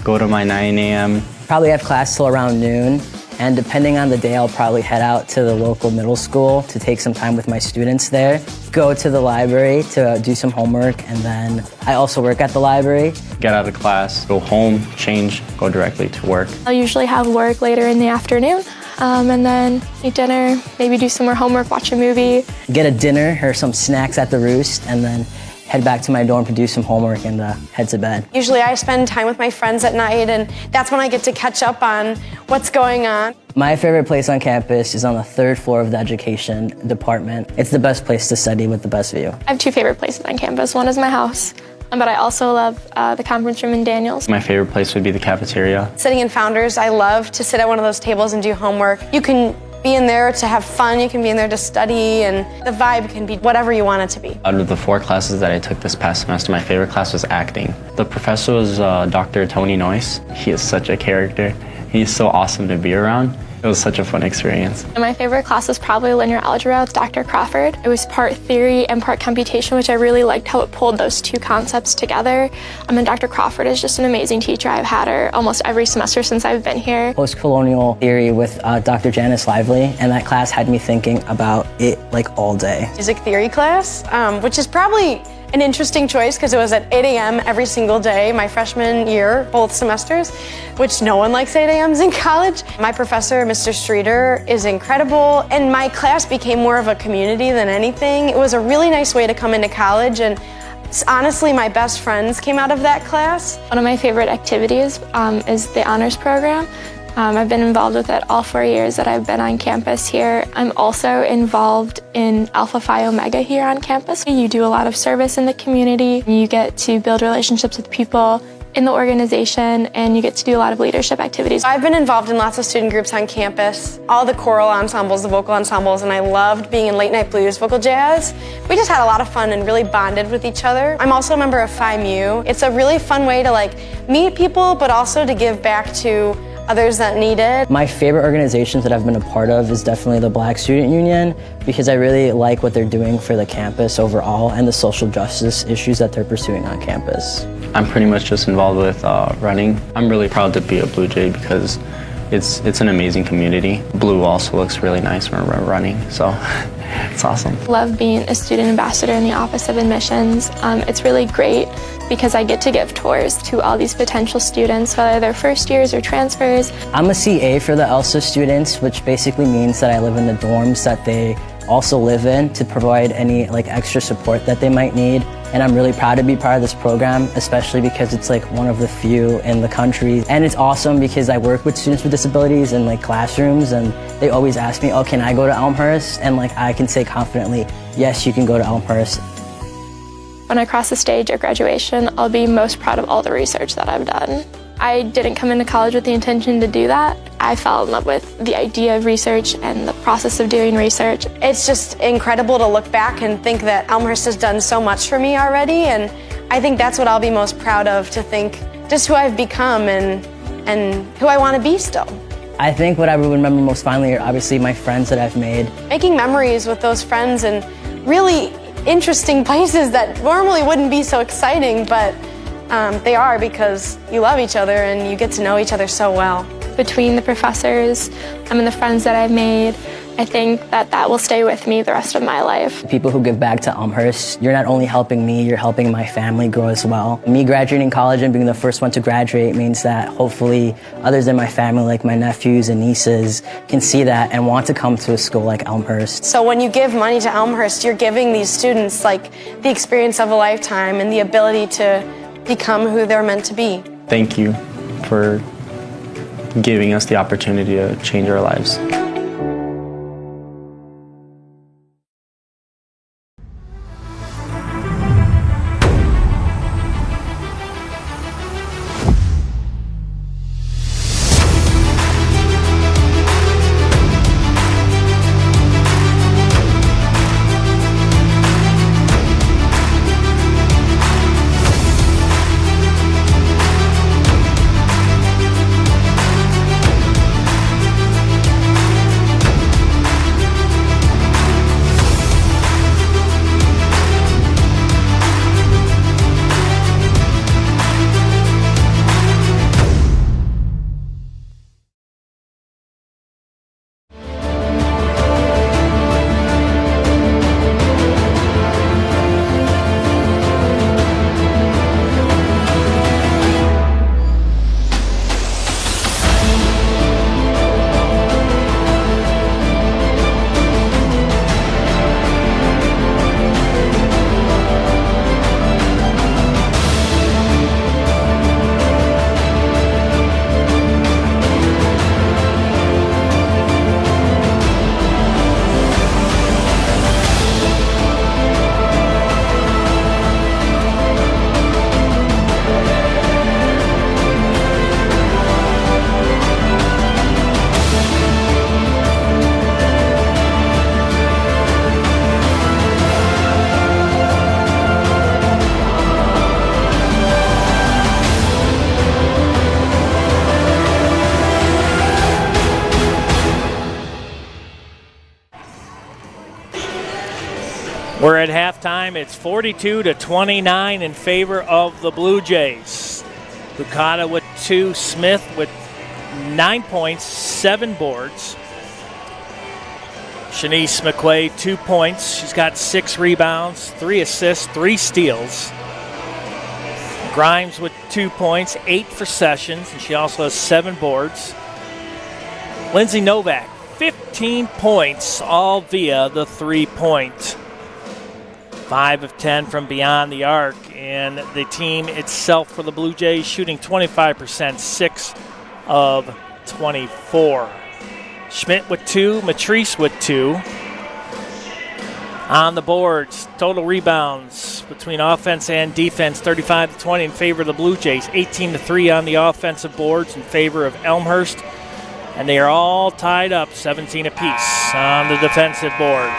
go to my 9 a.m. Probably have class till around noon. And depending on the day, I'll probably head out to the local middle school to take some time with my students there, go to the library to do some homework, and then I also work at the library. Get out of class, go home, change, go directly to work. I'll usually have work later in the afternoon, and then eat dinner, maybe do some more homework, watch a movie. Get a dinner or some snacks at the Roost, and then head back to my dorm to do some homework and head to bed. Usually I spend time with my friends at night, and that's when I get to catch up on what's going on. My favorite place on campus is on the 3rd floor of the education department. It's the best place to study with the best view. I have 2 favorite places on campus. One is my house, but I also love the conference room in Daniels. My favorite place would be the cafeteria. Sitting in Founders, I love to sit at one of those tables and do homework. You can be in there to have fun, you can be in there to study, and the vibe can be whatever you want it to be. Out of the 4 classes that I took this past semester, my favorite class was acting. The professor was Dr. Tony Noyce. He is such a character. He's so awesome to be around. It was such a fun experience. And my favorite class was probably linear algebra with Dr. Crawford. It was part theory and part computation, which I really liked how it pulled those 2 concepts together. And Dr. Crawford is just an amazing teacher. I've had her almost every semester since I've been here. Post-colonial theory with Dr. Janice Lively, and that class had me thinking about it like all day. Music theory class, which is probably an interesting choice because it was at 8 a.m. every single day my freshman year, both semesters, which no one likes 8 a.m.s in college. My professor, Mr. Streeter, is incredible, and my class became more of a community than anything. It was a really nice way to come into college, and honestly, my best friends came out of that class. One of my favorite activities is the honors program. I've been involved with it all 4 years that I've been on campus here. I'm also involved in Alpha Phi Omega here on campus. You do a lot of service in the community. You get to build relationships with people in the organization, and you get to do a lot of leadership activities. I've been involved in lots of student groups on campus, all the choral ensembles, the vocal ensembles, and I loved being in late night blues, vocal jazz. We just had a lot of fun and really bonded with each other. I'm also a member of Phi Mu. It's a really fun way to meet people, but also to give back to others that need it. My favorite organizations that I've been a part of is definitely the Black Student Union, because I really like what they're doing for the campus overall and the social justice issues that they're pursuing on campus. I'm pretty much just involved with running. I'm really proud to be a Blue Jay because it's an amazing community. Blue also looks really nice when we're running, so it's awesome. Love being a student ambassador in the Office of Admissions. It's really great because I get to give tours to all these potential students, whether they're first years or transfers. I'm a CA for the ELSA students, which basically means that I live in the dorms that they also live in to provide any extra support that they might need. And I'm really proud to be part of this program, especially because it's one of the few in the country. And it's awesome because I work with students with disabilities in classrooms, and they always ask me, oh, can I go to Elmhurst? And I can say confidently, yes, you can go to Elmhurst. When I cross the stage at graduation, I'll be most proud of all the research that I've done. I didn't come into college with the intention to do that. I fell in love with the idea of research and the process of doing research. It's just incredible to look back and think that Elmhurst has done so much for me already, and I think that's what I'll be most proud of, to think just who I've become and who I want to be still. I think what I would remember most fondly are obviously my friends that I've made. Making memories with those friends in really interesting places that normally wouldn't be so exciting, but they are, because you love each other and you get to know each other so well. Between the professors and the friends that I've made, I think that will stay with me the rest of my life. People who give back to Elmhurst, you're not only helping me, you're helping my family grow as well. Me graduating college and being the first one to graduate means that hopefully others in my family, like my nephews and nieces, can see that and want to come to a school like Elmhurst. So when you give money to Elmhurst, you're giving these students the experience of a lifetime and the ability to become who they're meant to be. Thank you for giving us the opportunity to change our lives. We're at halftime. It's 42-29 in favor of the Blue Jays. Bukata with 2, Smith with 9 points, 7 boards. Shanice McQuaid, 2 points. She's got 6 rebounds, 3 assists, 3 steals. Grimes with 2 points, 8 for Sessions, and she also has 7 boards. Lindsay Novak, 15 points, all via the 3-point. 5 of 10 from beyond the arc, and the team itself for the Blue Jays shooting 25%, 6 of 24. Schmidt with 2, Matrice with 2. On the boards, total rebounds between offense and defense, 35-20 in favor of the Blue Jays, 18-3 on the offensive boards in favor of Elmhurst, and they are all tied up, 17 apiece on the defensive boards.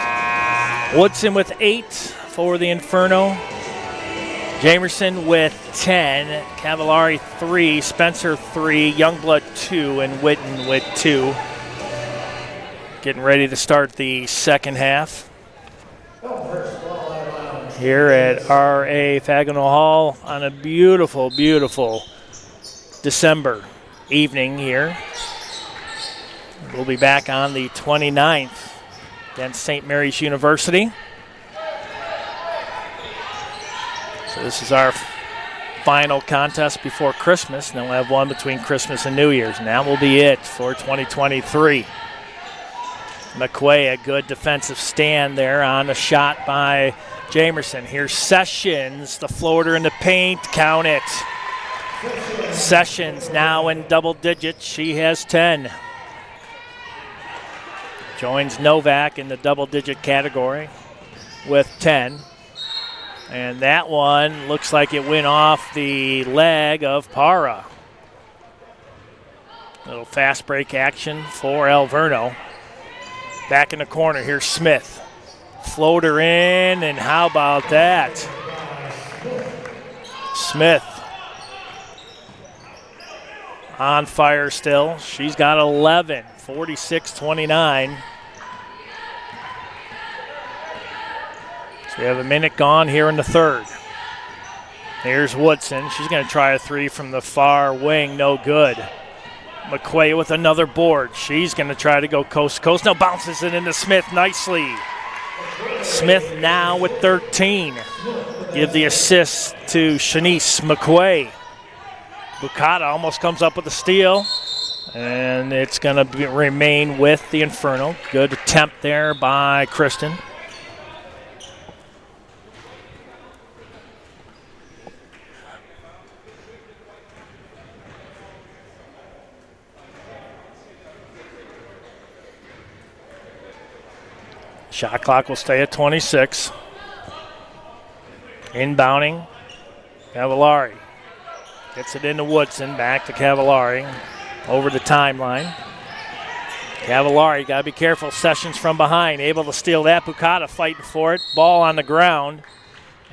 Woodson with 8 for the Inferno. Jamerson with 10, Cavallari 3, Spencer 3, Youngblood 2, and Witten with 2. Getting ready to start the second half here at R.A. Fagnall Hall on a beautiful, beautiful December evening here. We'll be back on the 29th against St. Mary's University. So this is our final contest before Christmas, and then we'll have one between Christmas and New Year's, and that will be it for 2023. McQuay, a good defensive stand there on a shot by Jamerson. Here's Sessions, the floater in the paint, count it. Sessions now in double digits, she has 10. Joins Novak in the double digit category with 10. And that one looks like it went off the leg of Para. Little fast break action for Alverno. Back in the corner, here's Smith. Floater in, and how about that? Smith on fire still. She's got 11, 46-29. So we have a minute gone here in the third. Here's Woodson. She's going to try a 3 from the far wing, no good. McQuay with another board. She's going to try to go coast to coast. Now bounces it into Smith nicely. Smith now with 13. Give the assist to Shanice McQuay. Bucata almost comes up with a steal. And it's going to remain with the Inferno. Good attempt there by Kristen. Shot clock will stay at 26. Inbounding, Cavallari. Gets it into Woodson, back to Cavallari. Over the timeline. Cavallari, got to be careful. Sessions from behind, able to steal that. Bucata fighting for it. Ball on the ground.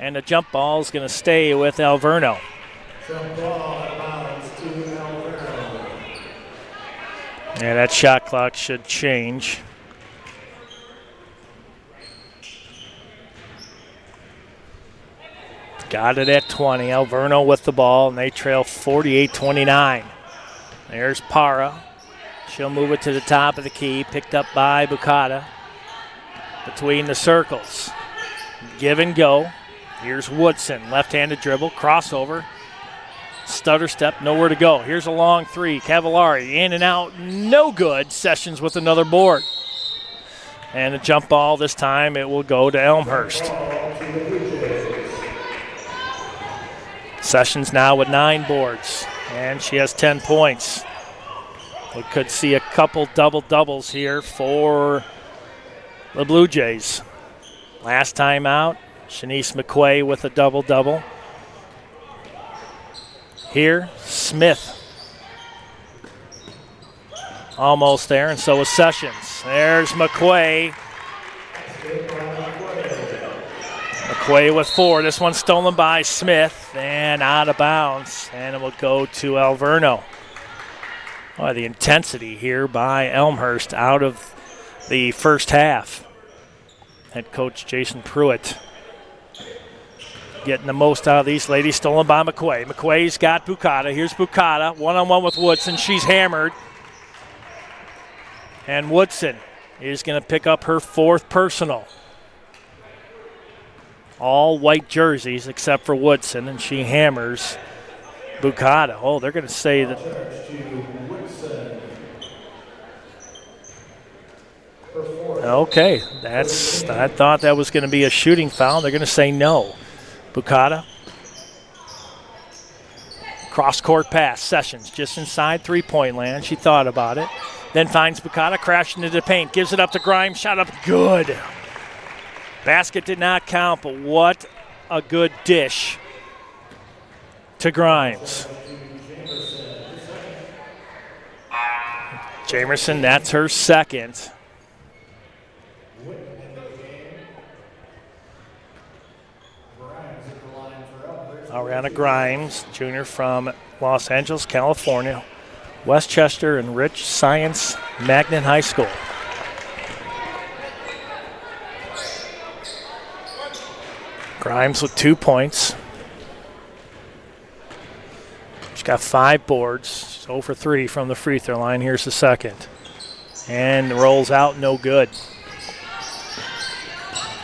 And the jump ball is going to stay with Alverno. Jump ball out of bounds to Alverno. Yeah, that shot clock should change. Got it at 20. Alverno with the ball, and they trail 48-29. There's Para. She'll move it to the top of the key, picked up by Bucata. Between the circles. Give and go. Here's Woodson, left-handed dribble, crossover. Stutter step, nowhere to go. Here's a long 3. Cavallari in and out, no good. Sessions with another board. And a jump ball this time, it will go to Elmhurst. Sessions now with 9 boards, and she has 10 points. We could see a couple double-doubles here for the Blue Jays. Last time out, Shanice McQuay with a double-double. Here, Smith. Almost there, and so is Sessions. There's McQuay. McQuay with 4. This one stolen by Smith and out of bounds, and it will go to Alverno. Oh, the intensity here by Elmhurst out of the first half. Head coach Jason Pruitt getting the most out of these ladies. Stolen by McQuay. McQuay's got Bucata. Here's Bucata, one-on-one with Woodson. She's hammered. And Woodson is going to pick up her 4th personal. All white jerseys except for Woodson, and she hammers Bucata. Oh, they're going to say that. Okay, I thought that was going to be a shooting foul. They're going to say no. Bucata Cross-court pass, Sessions just inside three-point land. She thought about it. Then finds Bukata crashing into the paint. Gives it up to Grimes. Shot up good. Basket did not count, but what a good dish to Grimes. Jamerson, that's her second. Ariana Grimes, junior from Los Angeles, California, Westchester and Rich Science Magnet High School. Grimes with 2 points. She's got 5 boards. She's 0 for 3 from the free throw line. Here's the second. And rolls out, no good.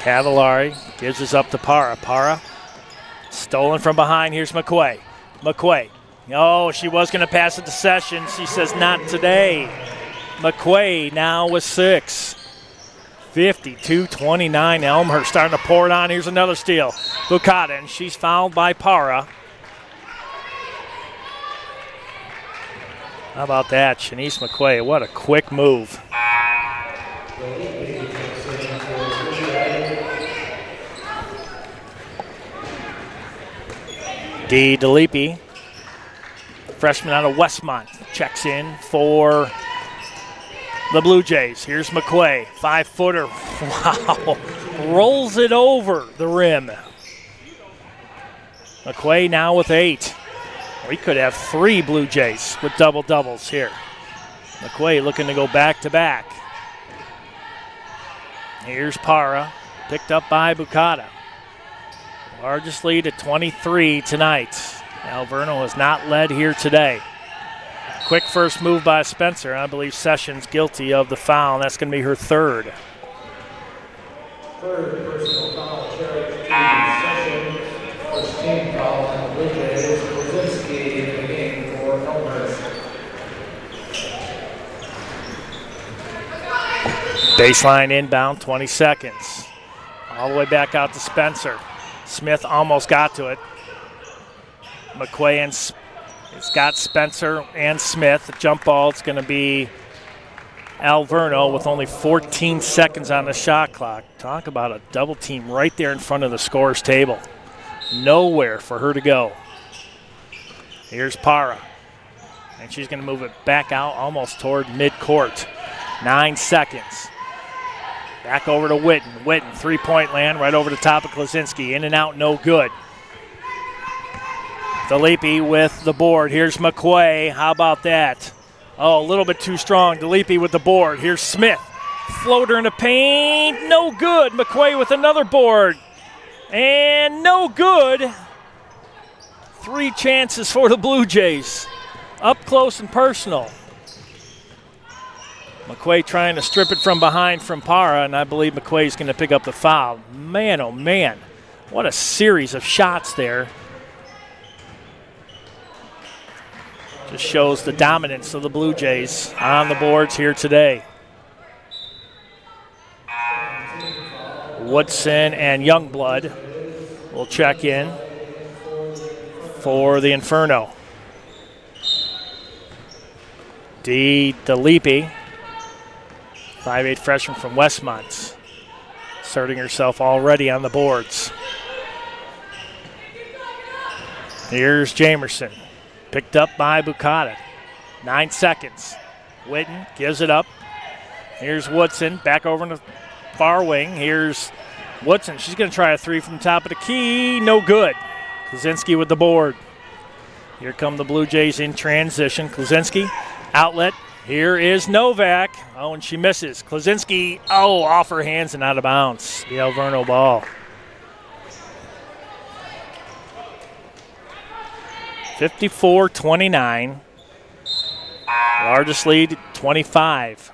Cavallari gives us up to Para. Para stolen from behind. Here's McQuay. McQuay. Oh, she was going to pass it to Sessions. She says not today. McQuay now with 6. 52-29. Elmhurst starting to pour it on. Here's another steal. Bukata, and she's fouled by Para. How about that? Shanice McQuay, what a quick move. DeLippe, freshman out of Westmont, checks in for the Blue Jays. Here's McQuay, 5-footer. Wow, rolls it over the rim. McQuay now with 8. We could have 3 Blue Jays with double-doubles here. McQuay looking to go back-to-back. Here's Para, picked up by Bukata. Largest lead at 23 tonight. Alverno has not led here today. Quick first move by Spencer. I believe Sessions guilty of the foul, and that's going to be her third. Third personal foul, Sessions. First team foul on the Blue Jays. Kozinski in the game for Elmhurst. Baseline inbound, 20 seconds. All the way back out to Spencer. Smith almost got to it. McQuay and it's got Spencer and Smith. Jump ball, it's going to be Alverno with only 14 seconds on the shot clock. Talk about a double team right there in front of the scorer's table. Nowhere for her to go. Here's Para. And she's going to move it back out almost toward midcourt. 9 seconds. Back over to Witten. Witten, three-point land, right over the top of Klaczynski. In and out, no good. DeLippe with the board. Here's McQuay. How about that? Oh, a little bit too strong. DeLippe with the board. Here's Smith. Floater in the paint. No good. McQuay with another board. And no good. 3 chances for the Blue Jays. Up close and personal. McQuay trying to strip it from behind from Para, and I believe McQuay's going to pick up the foul. Man, oh man, what a series of shots there. Just shows the dominance of the Blue Jays on the boards here today. Woodson and Youngblood will check in for the Inferno. DeLippe, 5'8" freshman from Westmont, asserting herself already on the boards. Here's Jamerson, picked up by Bukata. 9 seconds. Witten gives it up. Here's Woodson, back over in the far wing. Here's Woodson. She's going to try a 3 from the top of the key. No good. Klaczynski with the board. Here come the Blue Jays in transition. Klaczynski, outlet. Here is Novak. Oh, and she misses. Klaczynski, off her hands and out of bounds. The Alverno ball. 54-29. Largest lead, 25.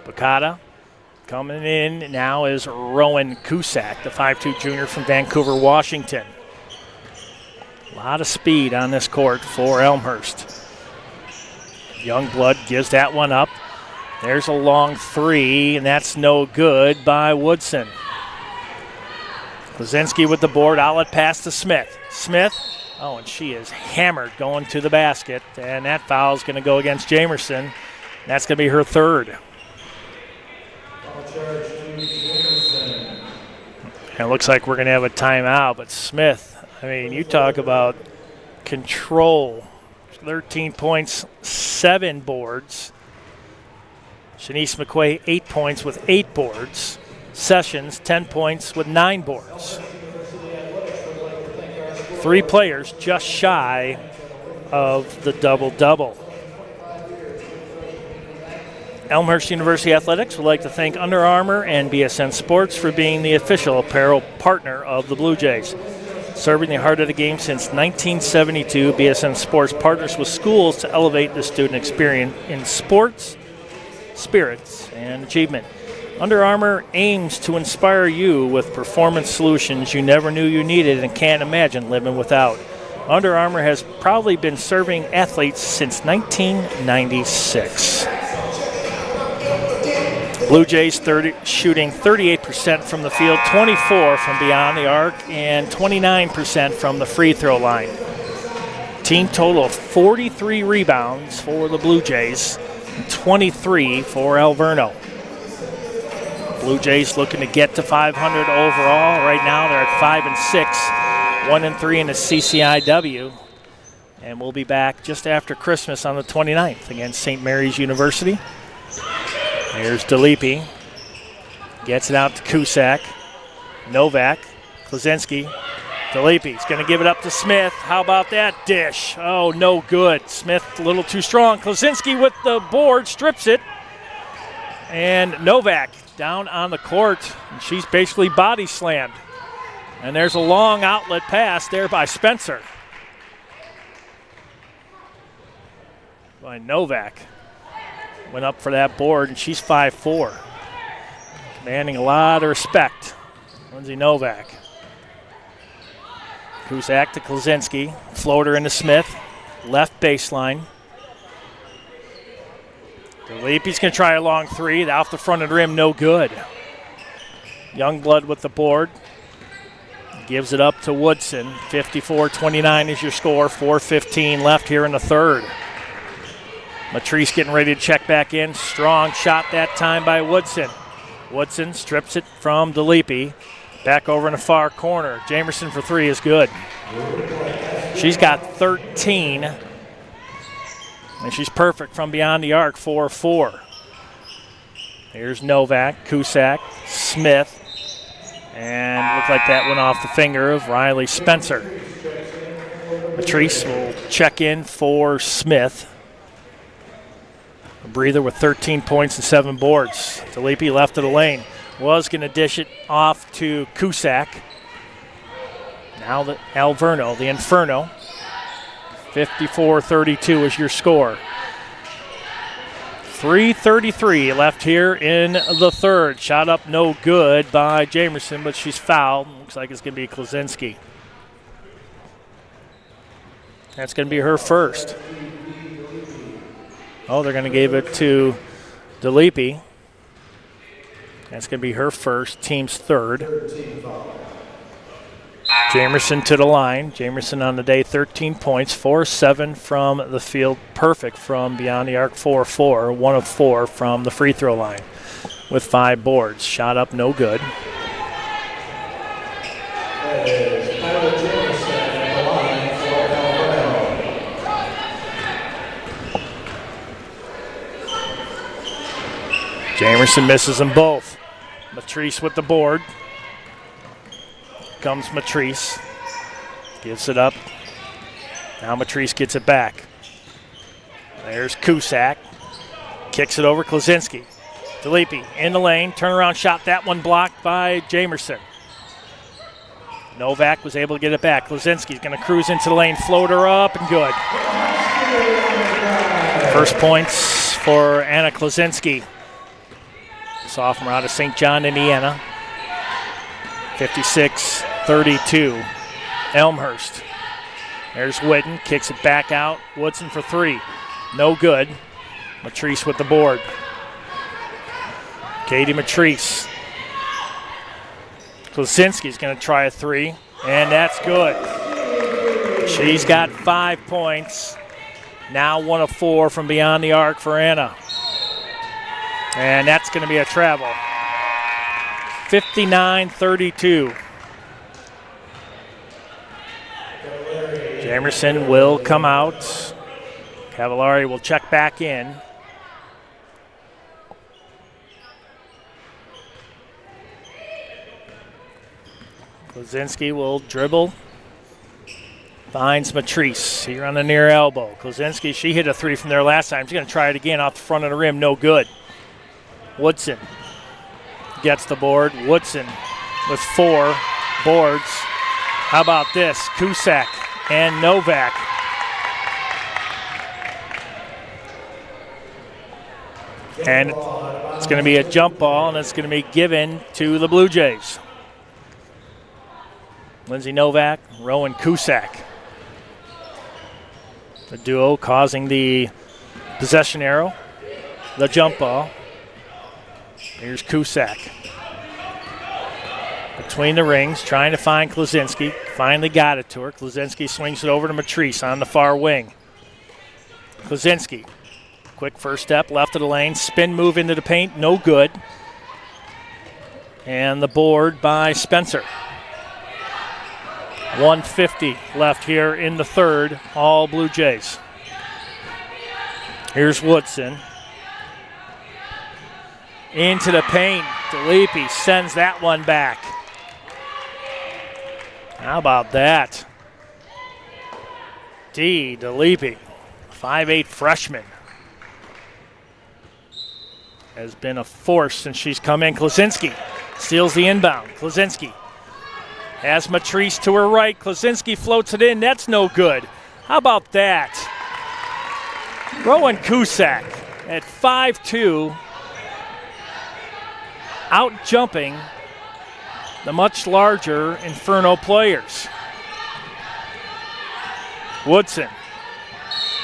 Bukata coming in now is Rowan Cusack, the 5'2" junior from Vancouver, Washington. A lot of speed on this court for Elmhurst. Youngblood gives that one up. There's a long 3, and that's no good by Woodson. Klosinski with the board, outlet pass to Smith. Smith, oh, and she is hammered going to the basket, and that foul is going to go against Jamerson. That's going to be her third. And it looks like we're going to have a timeout, but Smith, I mean, you talk about control. 13 points, 7 boards. Shanice McQuay, 8 points with 8 boards. Sessions, 10 points with 9 boards. 3 players just shy of the double-double. Elmhurst University Athletics would like to thank Under Armour and BSN Sports for being the official apparel partner of the Blue Jays. Serving the heart of the game since 1972, BSN Sports partners with schools to elevate the student experience in sports, spirits, and achievement. Under Armour aims to inspire you with performance solutions you never knew you needed and can't imagine living without. Under Armour has proudly been serving athletes since 1996. Blue Jays shooting 38% from the field, 24% from beyond the arc, and 29% from the free throw line. Team total of 43 rebounds for the Blue Jays, and 23 for Alverno. Blue Jays looking to get to 500 overall. Right now they're at 5-6, 1-3 in the CCIW. And we'll be back just after Christmas on the 29th against St. Mary's University. Here's DeLippe. Gets it out to Cusack. Novak. Klosinski. DeLippe's going to give it up to Smith. How about that dish? Oh, no good. Smith a little too strong. Klosinski with the board. Strips it. And Novak down on the court. And she's basically body slammed. And there's a long outlet pass there by Spencer. By Novak. Went up for that board, and she's 5'4". Commanding a lot of respect. Lindsay Novak. Cusack to Klosinski. Floater into Smith. Left baseline. DeLippe's going to try a long three. Off the front of the rim, no good. Youngblood with the board. Gives it up to Woodson. 54-29 is your score. 4:15 left here in the third. Matrice getting ready to check back in. Strong shot that time by Woodson. Woodson strips it from DeLippe. Back over in the far corner. Jamerson for 3 is good. She's got 13. And she's perfect from beyond the arc, 4-4. Here's Novak, Cusack, Smith. And looked like that went off the finger of Riley Spencer. Matrice will check in for Smith. A breather with 13 points and 7 boards. DeLippe left of the lane. Was going to dish it off to Cusack. Now the Alverno, the Inferno. 54-32 is your score. 3:33 left here in the third. Shot up no good by Jamerson, but she's fouled. Looks like it's going to be Klosinski. That's going to be her first. Oh, they're going to give it to DeLippe. That's going to be her first, team's third. Jamerson to the line. Jamerson on the day, 13 points, 4-7 from the field, perfect from beyond the arc, 4-4, 1 of 4 from the free throw line with 5 boards. Shot up no good. Jamerson misses them both. Matrice with the board. Comes Matrice. Gives it up. Now Matrice gets it back. There's Cusack. Kicks it over Klosinski. DeLippe in the lane. Turnaround shot. That one blocked by Jamerson. Novak was able to get it back. Klosinski's going to cruise into the lane. Floater up and good. First points for Anna Klosinski. Sophomore out of St. John, Indiana. 56-32. Elmhurst. There's Whitten. Kicks it back out. Woodson for 3. No good. Matrice with the board. Katie Matrice. Klosinski's going to try a three, and that's good. She's got 5 points. Now 1 of 4 from beyond the arc for Anna. And that's going to be a travel. 59-32. Jamerson will come out. Cavallari will check back in. Klosinski will dribble. Finds Matrice here on the near elbow. Klosinski, she hit a three from there last time. She's going to try it again off the front of the rim. No good. Woodson gets the board. Woodson with 4 boards. How about this? Cusack and Novak. And it's going to be a jump ball, and it's going to be given to the Blue Jays. Lindsay Novak, Rowan Cusack. The duo causing the possession arrow, the jump ball. Here's Cusack. Between the rings, trying to find Klosinski. Finally got it to her. Klosinski swings it over to Matrice on the far wing. Klosinski, quick first step, left of the lane, spin move into the paint, no good. And the board by Spencer. 1:50 left here in the third, all Blue Jays. Here's Woodson. Into the paint, DeLepe sends that one back. How about that? DeLepe, 5'8" freshman. Has been a force since she's come in. Klosinski steals the inbound. Klosinski has Matrice to her right. Klosinski floats it in. That's no good. How about that? Rowan Cusack at 5'2", out jumping the much larger Inferno players. Woodson.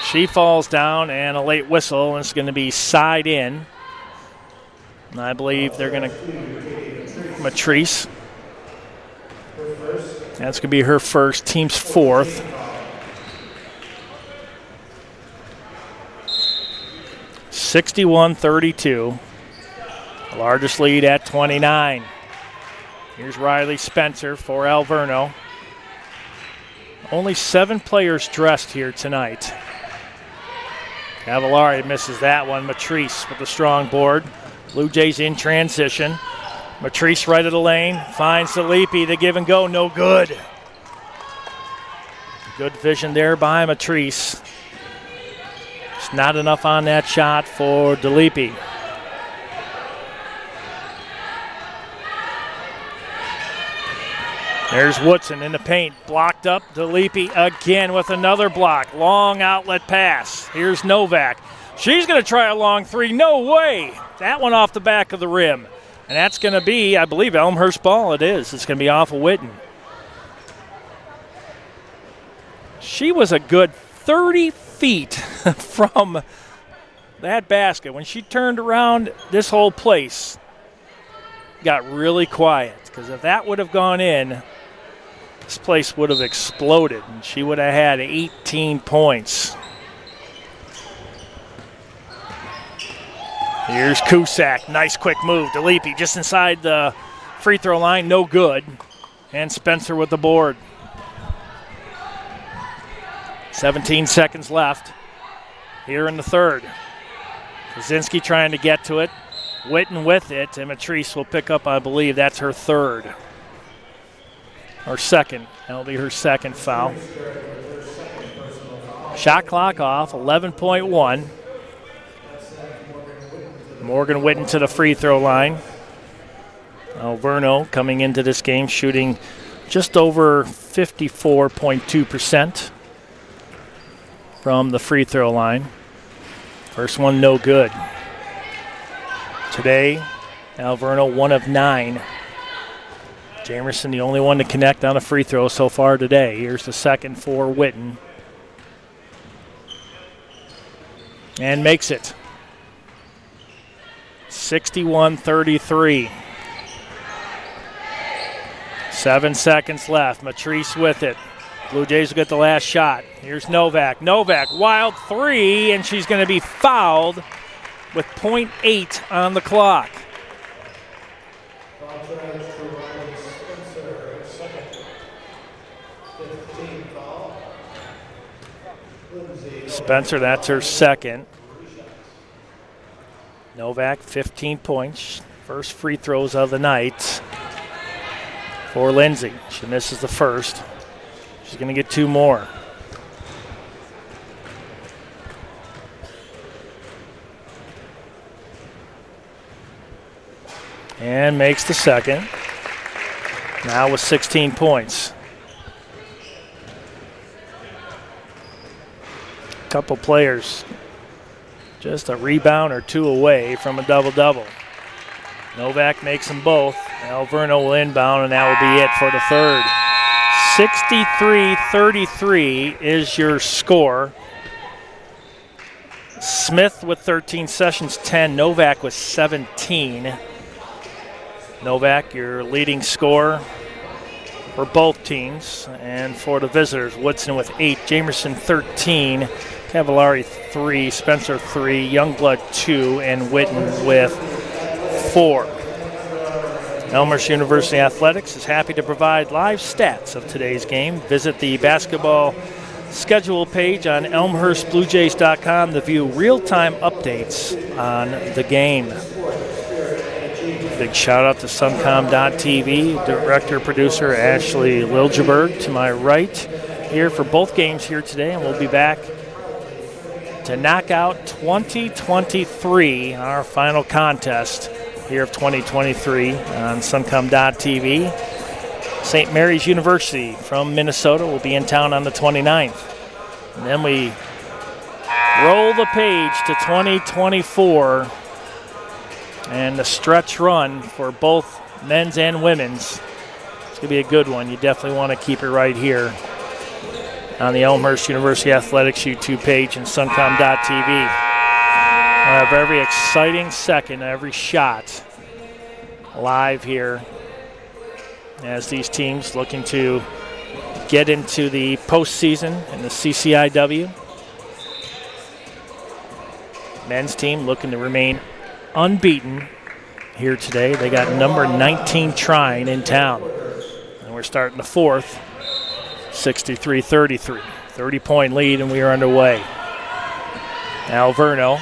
She falls down, and a late whistle, and it's going to be side in. And I believe they're going to Matrice. That's going to be her first, team's fourth. (61-32). The largest lead at 29. Here's Riley Spencer for Alverno. Only 7 players dressed here tonight. Cavallari misses that one. Matrice with the strong board. Blue Jays in transition. Matrice right of the lane, finds DeLepe, the give and go, no good. Good vision there by Matrice. It's not enough on that shot for DeLepe. There's Woodson in the paint, blocked up. DeLepe again with another block. Long outlet pass. Here's Novak. She's going to try a long three. No way. That one off the back of the rim. And that's going to be, I believe, Elmhurst ball. It is. It's going to be off of Witten. She was a good 30 feet from that basket. When she turned around, this whole place got really quiet. Because if that would have gone in, this place would have exploded. And she would have had 18 points. Here's Cusack. Nice quick move. DeLepe just inside the free throw line. No good. And Spencer with the board. 17 seconds left here in the third. Kaczynski trying to get to it. Witten with it. And Matrice will pick up, I believe, that's her third. Or second. That'll be her second foul. Shot clock off. 11.1. Morgan Witten to the free throw line. Alverno coming into this game shooting just over 54.2% from the free throw line. First one no good. Today, Alverno 1 of 9. Jamerson the only one to connect on a free throw so far today. Here's the second for Witten. And makes it. 61-33. 7 seconds left. Matrice with it. Blue Jays will get the last shot. Here's Novak. Novak, wild three, and she's going to be fouled with .8 on the clock. Spencer, that's her second. Novak, 15 points. First free throws of the night for Lindsay. She misses the first. She's going to get 2 more. And makes the second. Now with 16 points. Couple players just a rebound or 2 away from a double-double. Novak makes them both. Alverno will inbound, and that will be it for the third. 63-33 is your score. Smith with 13, Sessions 10, Novak with 17. Novak, your leading scorer for both teams. And for the visitors, Woodson with 8, Jamerson 13, Cavallari 3, Spencer 3, Youngblood 2, and Witten with 4. Elmhurst University Athletics is happy to provide live stats of today's game. Visit the basketball schedule page on elmhurstbluejays.com to view real-time updates on the game. Big shout out to suncom.tv, director, producer Ashley Liljeberg to my right here for both games here today, and we'll be back to knock out 2023, our final contest here of 2023 on suncom.tv. St. Mary's University from Minnesota will be in town on the 29th. And then we roll the page to 2024 and the stretch run for both men's and women's. It's going to be a good one. You definitely want to keep it right here on the Elmhurst University Athletics YouTube page and suncom.tv. We'll have every exciting second, every shot live here as these teams looking to get into the postseason in the CCIW. Men's team looking to remain unbeaten here today. They got number 19 Trine in town. And we're starting the fourth, 63-33. 30-point lead, and we are underway. Alverno,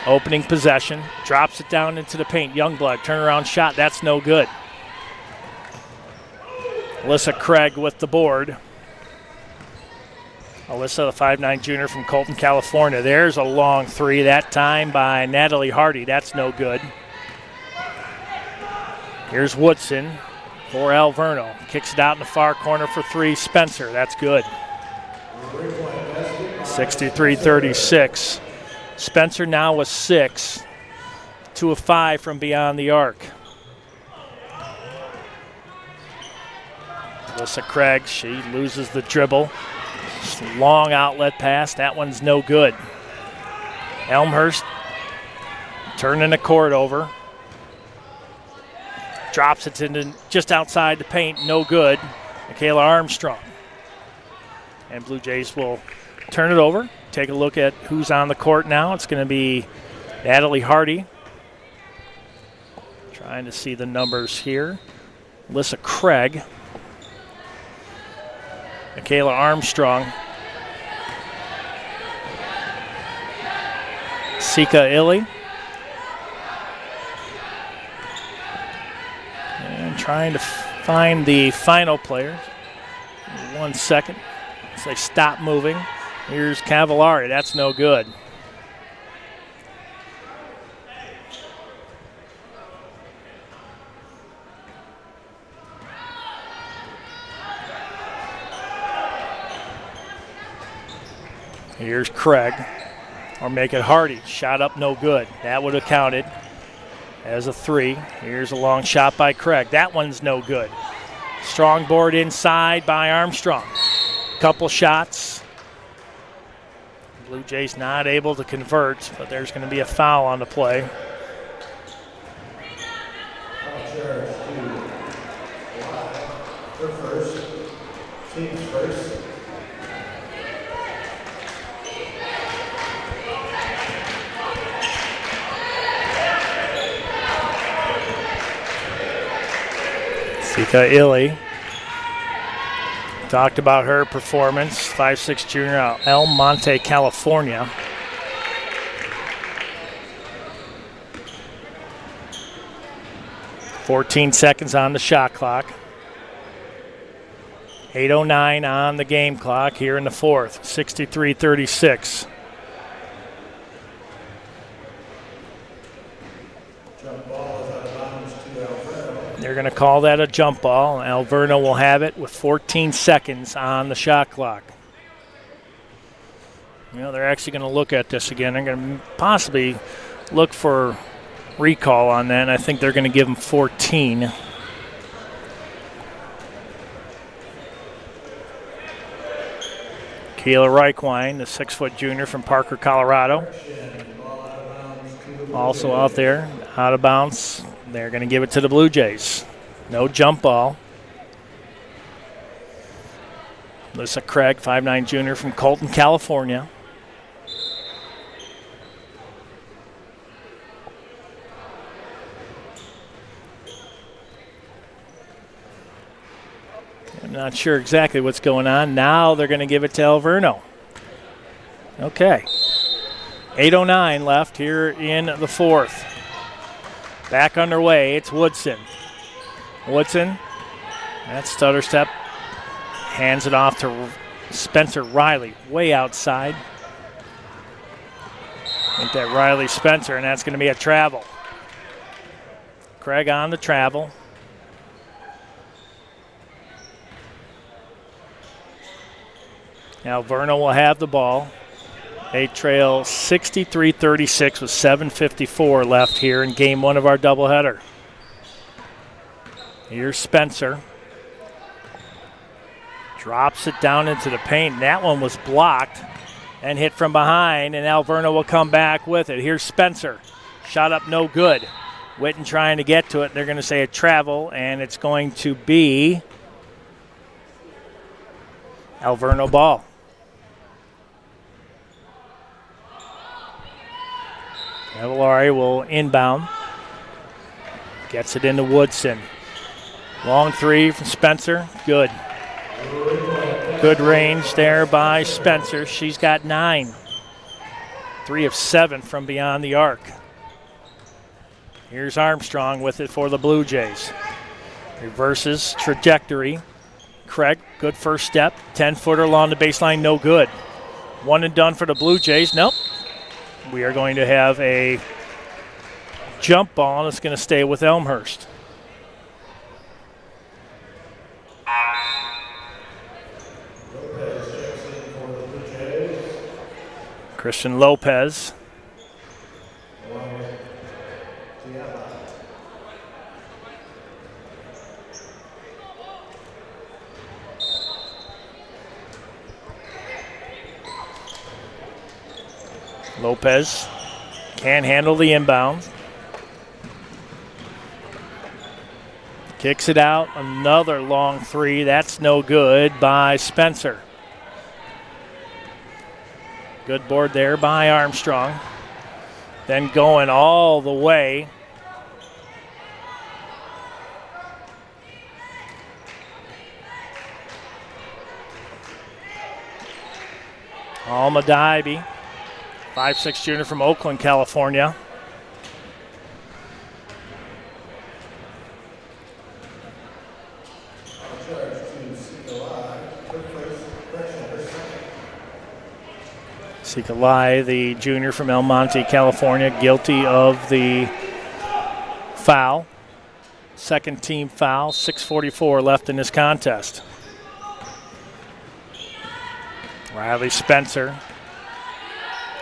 opening possession, drops it down into the paint. Youngblood, turnaround shot, that's no good. Alyssa Craig with the board. Alyssa, the 5'9" junior from Colton, California. There's a long three, that time by Natalie Hardy. That's no good. Here's Woodson for Alverno. Kicks it out in the far corner for 3. Spencer, that's good. 63-36. Spencer now with 6. 2 of 5 from beyond the arc. Alyssa Craig, she loses the dribble. Long outlet pass, that one's no good. Elmhurst turning the court over. Drops it into just outside the paint, no good. Michaela Armstrong. And Blue Jays will turn it over. Take a look at who's on the court now. It's going to be Natalie Hardy. Trying to see the numbers here. Alyssa Craig. Michaela Armstrong. Sika Illy. And trying to find the final player. 1 second as they stop moving. Here's Cavallari. That's no good. Here's Craig, or make it Hardy. Shot up, no good. That would have counted as a 3. Here's a long shot by Craig. That one's no good. Strong board inside by Armstrong. Couple shots. Blue Jays not able to convert, but there's going to be a foul on the play. Her first, team's first. Sika Illy. Talked about her performance, 5'6" junior out of El Monte, California. "14 seconds on the shot clock. 8:09 on the game clock here in the fourth, 63-36. Jump ball is out of bounds to Alverno. They're going to call that a jump ball. Alverno will have it with 14 seconds on the shot clock. You know, they're actually going to look at this again. They're going to possibly look for recall on that, and I think they're going to give him 14. Keela Reichwein, the 6-foot junior from Parker, Colorado. Also out there, out of bounds. They're going to give it to the Blue Jays. No jump ball. Alyssa Craig, 5'9" junior from Colton, California. I'm not sure exactly what's going on. Now they're going to give it to Alverno. Okay. 8:09 left here in the fourth. Back underway, it's Woodson. Woodson, that stutter step, hands it off to Spencer Riley, way outside. Ain't that Riley Spencer, and that's going to be a travel. Craig on the travel. Alverno will have the ball. They trail 63-36 with 7:54 left here in game one of our doubleheader. Here's Spencer. Drops it down into the paint. That one was blocked and hit from behind, and Alverno will come back with it. Here's Spencer. Shot up no good. Witten trying to get to it. They're going to say a travel, and it's going to be Alverno ball. Cavallari will inbound. Gets it into Woodson. Long three from Spencer. Good. Good range there by Spencer. She's got 9. 3 of 7 from beyond the arc. Here's Armstrong with it for the Blue Jays. Reverses trajectory. Craig, good first step. 10-footer along the baseline, no good. One and done for the Blue Jays. Nope. We are going to have a jump ball, and it's going to stay with Elmhurst. Christian Lopez. Lopez can't handle the inbound. Kicks it out. Another long three. That's no good by Spencer. Good board there by Armstrong. Then going all the way. Alma Dibey. 5'6" junior from Oakland, California. Sikalai, the junior from El Monte, California, guilty of the foul. Second team foul, 6:44 left in this contest. Riley Spencer,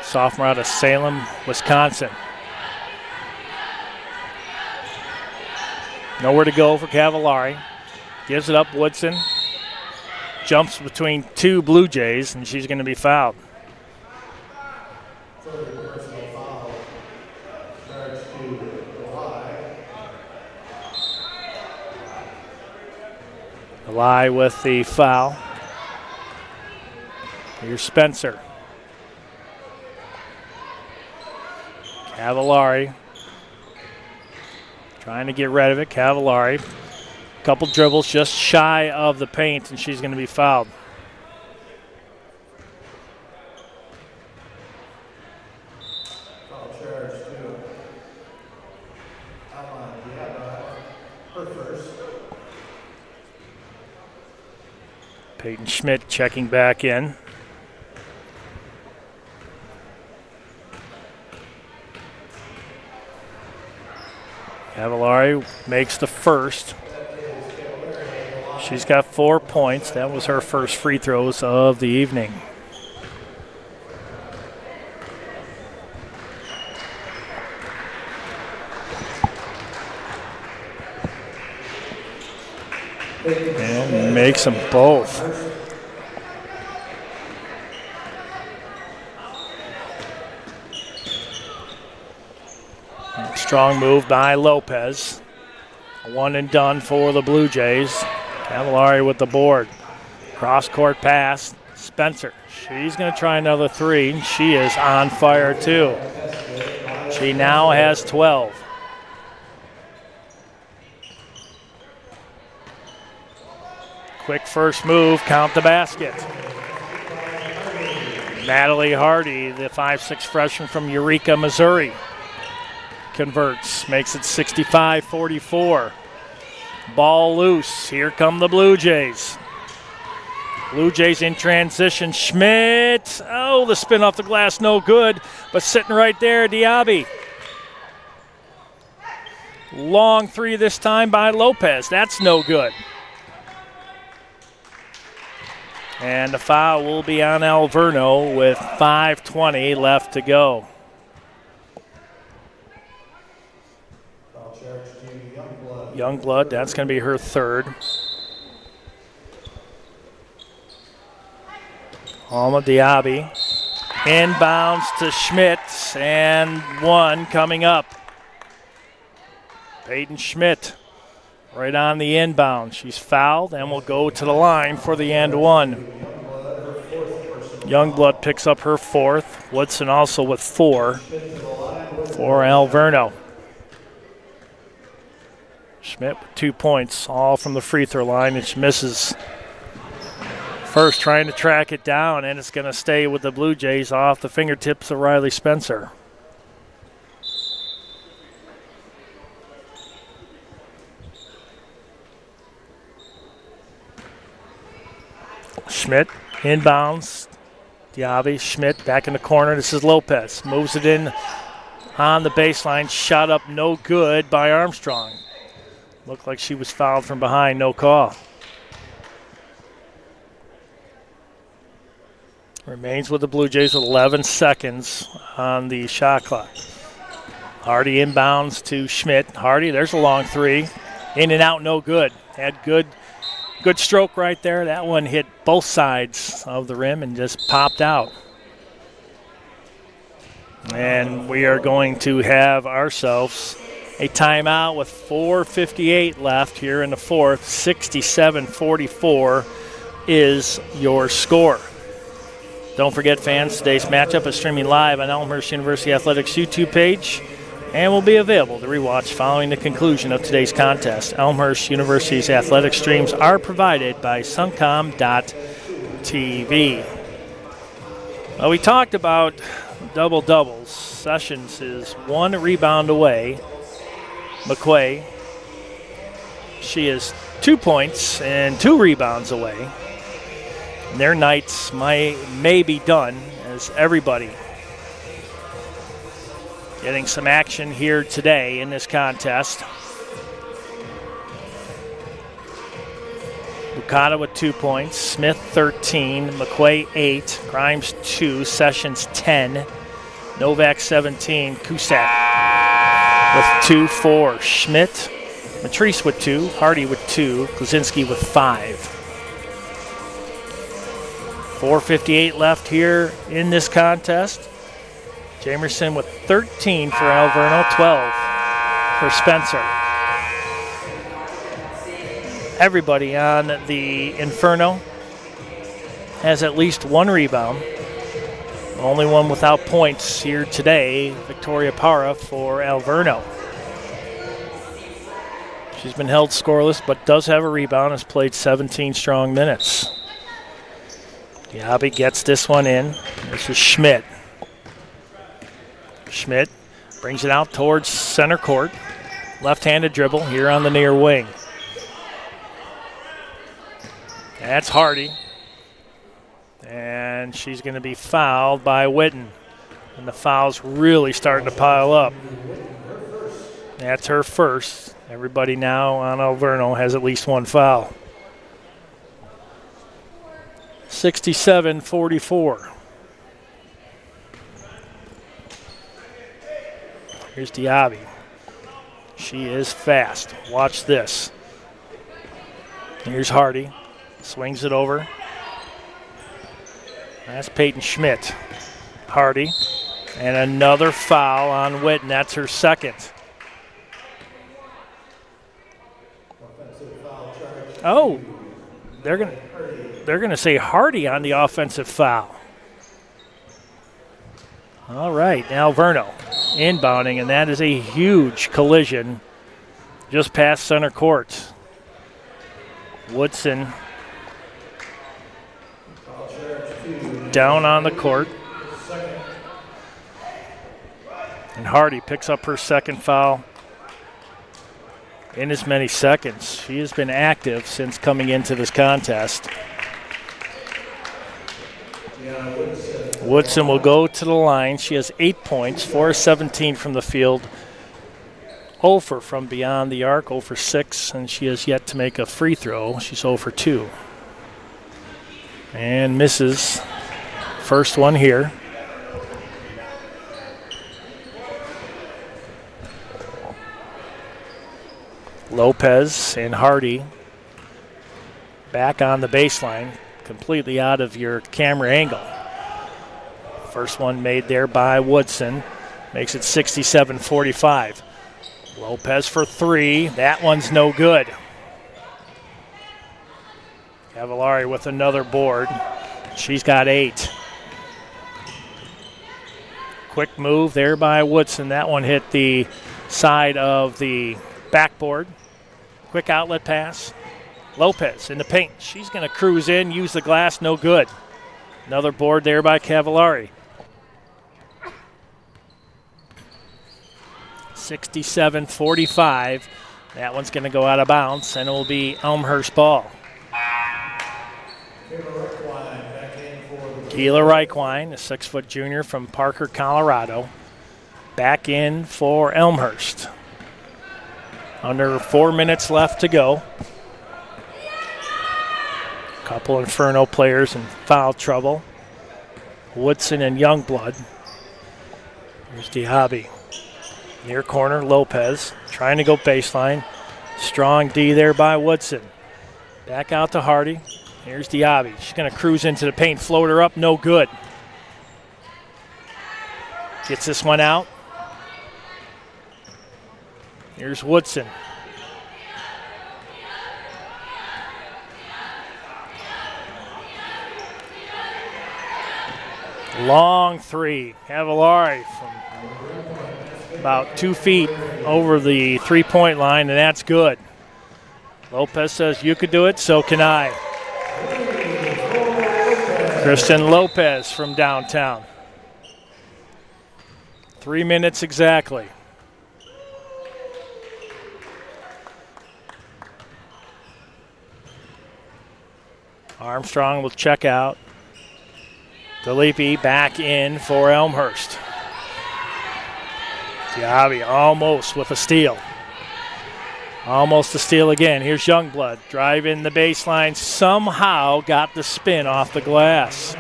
sophomore out of Salem, Wisconsin. Nowhere to go for Cavallari. Gives it up, Woodson. Jumps between two Blue Jays, and she's going to be fouled. July with the foul. Here's Spencer. Cavallari trying to get rid of it. Cavallari, couple dribbles just shy of the paint, and she's going to be fouled. Foul charge to Alverno. Her first. Peyton Schmidt checking back in. Cavallari makes the first. She's got 4 points. That was her first free throws of the evening. And makes them both. Strong move by Lopez. One and done for the Blue Jays. Cavallari with the board. Cross-court pass. Spencer. She's going to try another three. She is on fire too. She now has 12. Quick first move, count the basket. Natalie Hardy, the 5'6" freshman from Eureka, Missouri, converts, makes it 65-44. Ball loose. Here come the Blue Jays. Blue Jays in transition. Schmidt. Oh, the spin off the glass, no good. But sitting right there, Diaby. Long three this time by Lopez. That's no good. And the foul will be on Alverno with 5:20 left to go. Youngblood, that's going to be her third. Alma Diaby. Inbounds to Schmidt, and one coming up. Peyton Schmidt right on the inbound. She's fouled and will go to the line for the and one. Youngblood picks up her fourth. Woodson also with 4 for Alverno. Schmidt with 2 points, all from the free throw line, and she misses. First trying to track it down, and it's going to stay with the Blue Jays off the fingertips of Riley Spencer. Schmidt inbounds. Diaby, Schmidt back in the corner. This is Lopez. Moves it in on the baseline. Shot up no good by Armstrong. Looked like she was fouled from behind. No call. Remains with the Blue Jays with 11 seconds on the shot clock. Hardy inbounds to Schmidt. Hardy, there's a long three. In and out, no good. Had good stroke right there. That one hit both sides of the rim and just popped out. And we are going to have ourselves a timeout with 4:58 left here in the fourth. 67-44 is your score. Don't forget, fans, today's matchup is streaming live on Elmhurst University Athletics YouTube page and will be available to rewatch following the conclusion of today's contest. Elmhurst University's athletic streams are provided by Suncom.tv. Well, we talked about double-doubles. Sessions is 1 rebound away. McQuay, she is 2 points and 2 rebounds away. And their nights may be done as everybody getting some action here today in this contest. Bukata with 2 points, Smith 13, McQuay 8, Grimes 2, Sessions 10, Novak 17, Cusack with 2 for Schmidt, Matrice with 2, Hardy with 2, Klaczynski with 5. 4:58 left here in this contest. Jamerson with 13 for Alverno, 12 for Spencer. everybody on the Inferno has at least one rebound. Only one without points here today, Victoria Parra for Alverno. She's been held scoreless, but does have a rebound, has played 17 strong minutes. Diaby gets this one in. This is Schmidt. Schmidt brings it out towards center court. Left-handed dribble here on the near wing. That's Hardy. And she's going to be fouled by Witten. And the foul's really starting to pile up. That's her first. Everybody now on Alverno has at least one foul. 67-44. Here's Diaby. She is fast. Watch this. Here's Hardy. Swings it over. That's Peyton Schmidt. Hardy. And another foul on Witten. That's her second. Oh, they're gonna say Hardy on the offensive foul. All right, Alverno inbounding, and that is a huge collision just past center court. Woodson down on the court. And Hardy picks up her second foul in as many seconds. She has been active since coming into this contest. Woodson will go to the line. She has 8 points, 4-17 from the field, 0 for from beyond the arc, 0 for 6, and she has yet to make a free throw. She's 0 for 2. And misses first one here. Lopez and Hardy back on the baseline, completely out of your camera angle. First one made there by Woodson, makes it 67-45. Lopez for three, that one's no good. Cavallari with another board, she's got 8. Quick move there by Woodson, that one hit the side of the backboard. Quick outlet pass. Lopez in the paint. She's going to cruise in, use the glass, no good. Another board there by Cavallari. 67-45. That one's going to go out of bounds, and it will be Elmhurst ball. Keela Reichwein, a 6-foot junior from Parker, Colorado, back in for Elmhurst. Under 4 minutes left to go. Couple Inferno players in foul trouble. Woodson and Youngblood. Here's Diaby. Near corner, Lopez trying to go baseline. Strong D there by Woodson. Back out to Hardy. Here's Diaby. She's going to cruise into the paint, floater up, no good. Gets this one out. Here's Woodson. Long three. Cavallari from about 2 feet over the three-point line, and that's good. Lopez says, you could do it, so can I. Kristen Lopez from downtown. 3 minutes exactly. Armstrong will check out. Delipi back in for Elmhurst. Diaby almost with a steal. Almost a steal again. Here's Youngblood. Driving the baseline. Somehow got the spin off the glass.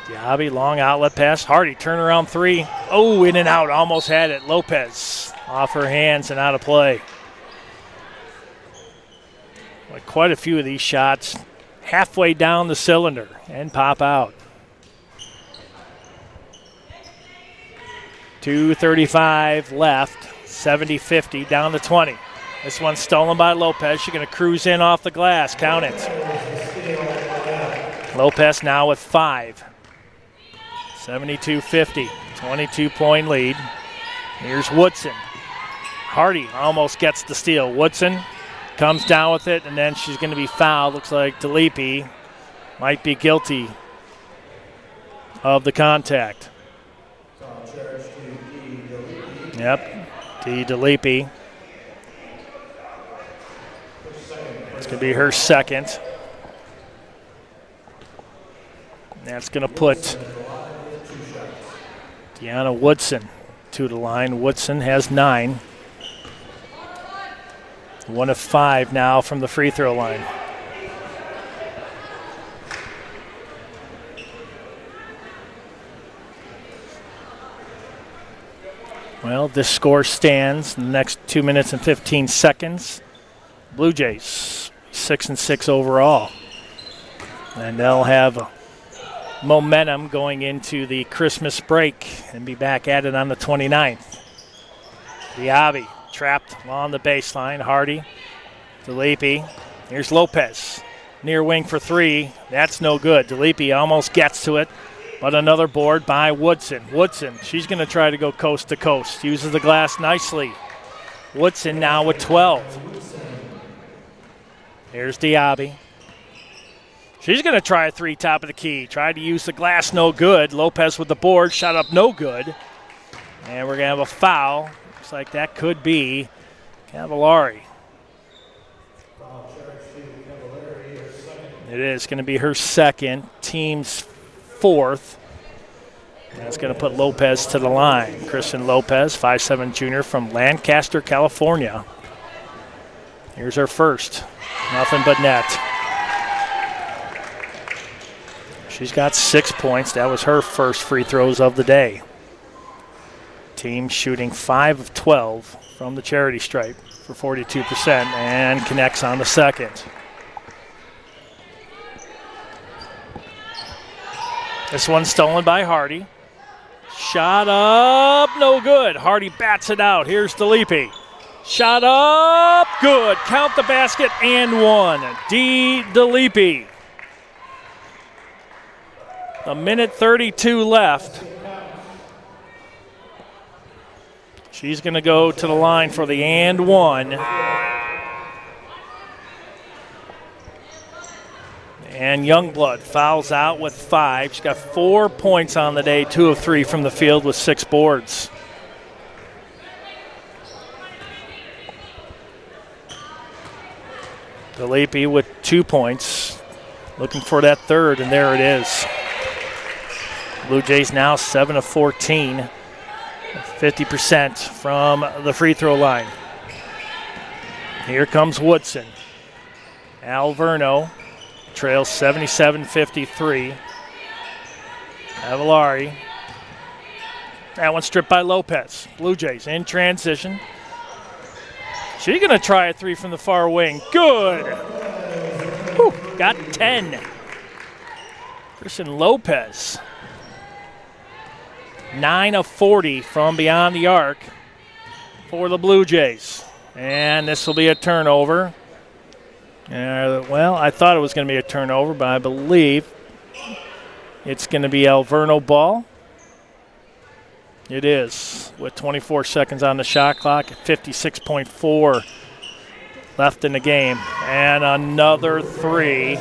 Diaby, long outlet pass. Hardy, turnaround three. Oh, in and out. Almost had it. Lopez off her hands and out of play. Like quite a few of these shots halfway down the cylinder and pop out. 2:35 left, 70-50, down to 20. This one's stolen by Lopez. She's going to cruise in off the glass. Count it. Lopez now with 5. 72-50. 22-point lead. Here's Woodson. Hardy almost gets the steal. Woodson comes down with it, and then she's going to be fouled. Looks like DeLepe might be guilty of the contact. Yep, DeLepe. It's going to be her second. That's going to put Deanna Woodson to the line. Woodson has 9. 1 of 5 now from the free throw line. Well, this score stands in the next 2 minutes and 15 seconds. Blue Jays 6-6 overall. And they'll have momentum going into the Christmas break and be back at it on the 29th. Diaby trapped along the baseline. Hardy, DeLepe. Here's Lopez. Near wing for 3. That's no good. DeLepe almost gets to it, but another board by Woodson. Woodson, she's going to try to go coast to coast. Uses the glass nicely. Woodson now with 12. Here's Diaby. She's going to try a 3 top of the key. Tried to use the glass, no good. Lopez with the board, shot up no good. And we're going to have a foul. Looks like that could be Cavallari. It is going to be her second, team's 4th. That's going to put Lopez to the line. Kristen Lopez, 5'7" junior from Lancaster, California. Here's her first. Nothing but net. She's got 6 points. That was her first free throws of the day. Team shooting 5 of 12 from the charity stripe for 42% and connects on the second. This one's stolen by Hardy. Shot up, no good. Hardy bats it out. Here's DeLepe. Shot up, good. Count the basket and 1. DeLepe. A minute 32 left. She's going to go to the line for the and 1. And Youngblood fouls out with 5. She's got 4 points on the day, 2 of 3 from the field with 6 boards. DeLepe with 2 points. Looking for that third, and there it is. Blue Jays now 7 of 14. 50% from the free throw line. Here comes Woodson. Alverno trails 77-53. Cavallari. That one stripped by Lopez. Blue Jays in transition. She's going to try a 3 from the far wing. Good. Whew, got 10. Kristen Lopez. 9 of 40 from beyond the arc for the Blue Jays. And this will be a turnover. Well, I thought it was going to be a turnover, but I believe it's going to be Alverno ball. It is, with 24 seconds on the shot clock, 56.4 left in the game. And another 3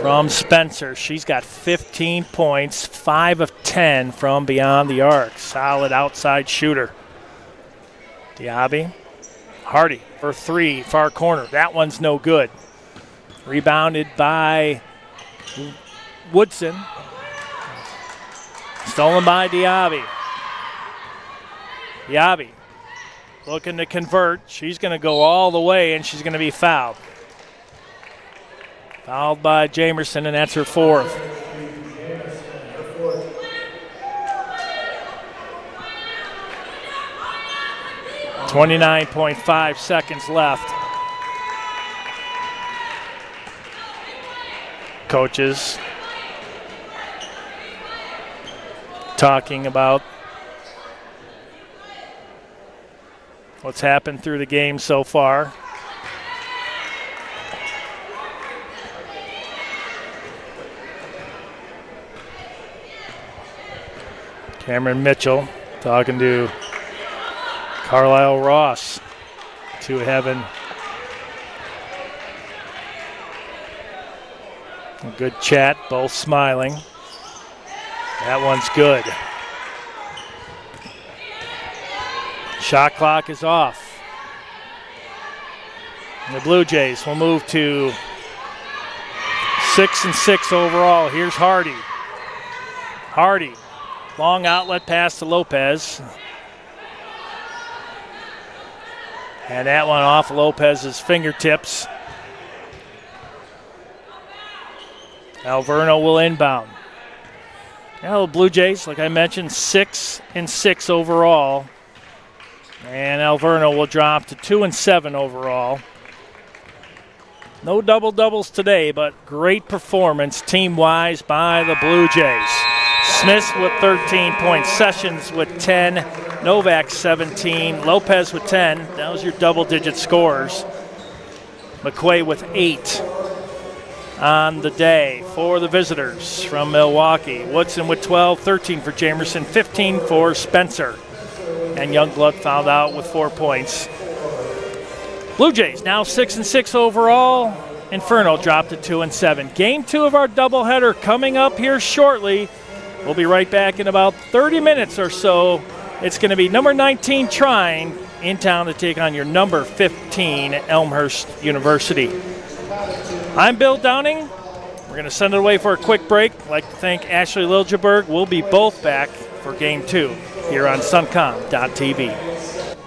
from Spencer. She's got 15 points, 5 of 10 from beyond the arc. Solid outside shooter. Diaby. Hardy for 3, far corner. That one's no good. Rebounded by Woodson. Stolen by Diaby. Diaby looking to convert. She's going to go all the way, and she's going to be fouled. Fouled by Jamerson, and that's her 4th. .5 seconds left. Coaches talking about what's happened through the game so far. Cameron Mitchell talking to Carlisle Ross to heaven. A good chat, both smiling. That one's good. Shot clock is off. And the Blue Jays will move to 6-6 overall. Here's Hardy. Hardy, long outlet pass to Lopez. And that one off Lopez's fingertips. Alverno will inbound. Now the Blue Jays, like I mentioned, 6-6 overall. And Alverno will drop to 2-7 overall. No double-doubles today, but great performance team-wise by the Blue Jays. Smith with 13 points, Sessions with 10, Novak 17, Lopez with 10. That was your double-digit scores. McQuay with 8 on the day for the visitors from Milwaukee. Woodson with 12, 13 for Jamerson, 15 for Spencer. And Youngblood fouled out with 4 points. Blue Jays now 6-6 overall. Inferno dropped to 2-7. Game 2 of our doubleheader coming up here shortly. We'll be right back in about 30 minutes or so. It's going to be number 19 Trine in town to take on your number 15 Elmhurst University. I'm Bill Downing. We're going to send it away for a quick break. I'd like to thank Ashley Liljeberg. We'll be both back for Game 2 here on suncom.tv.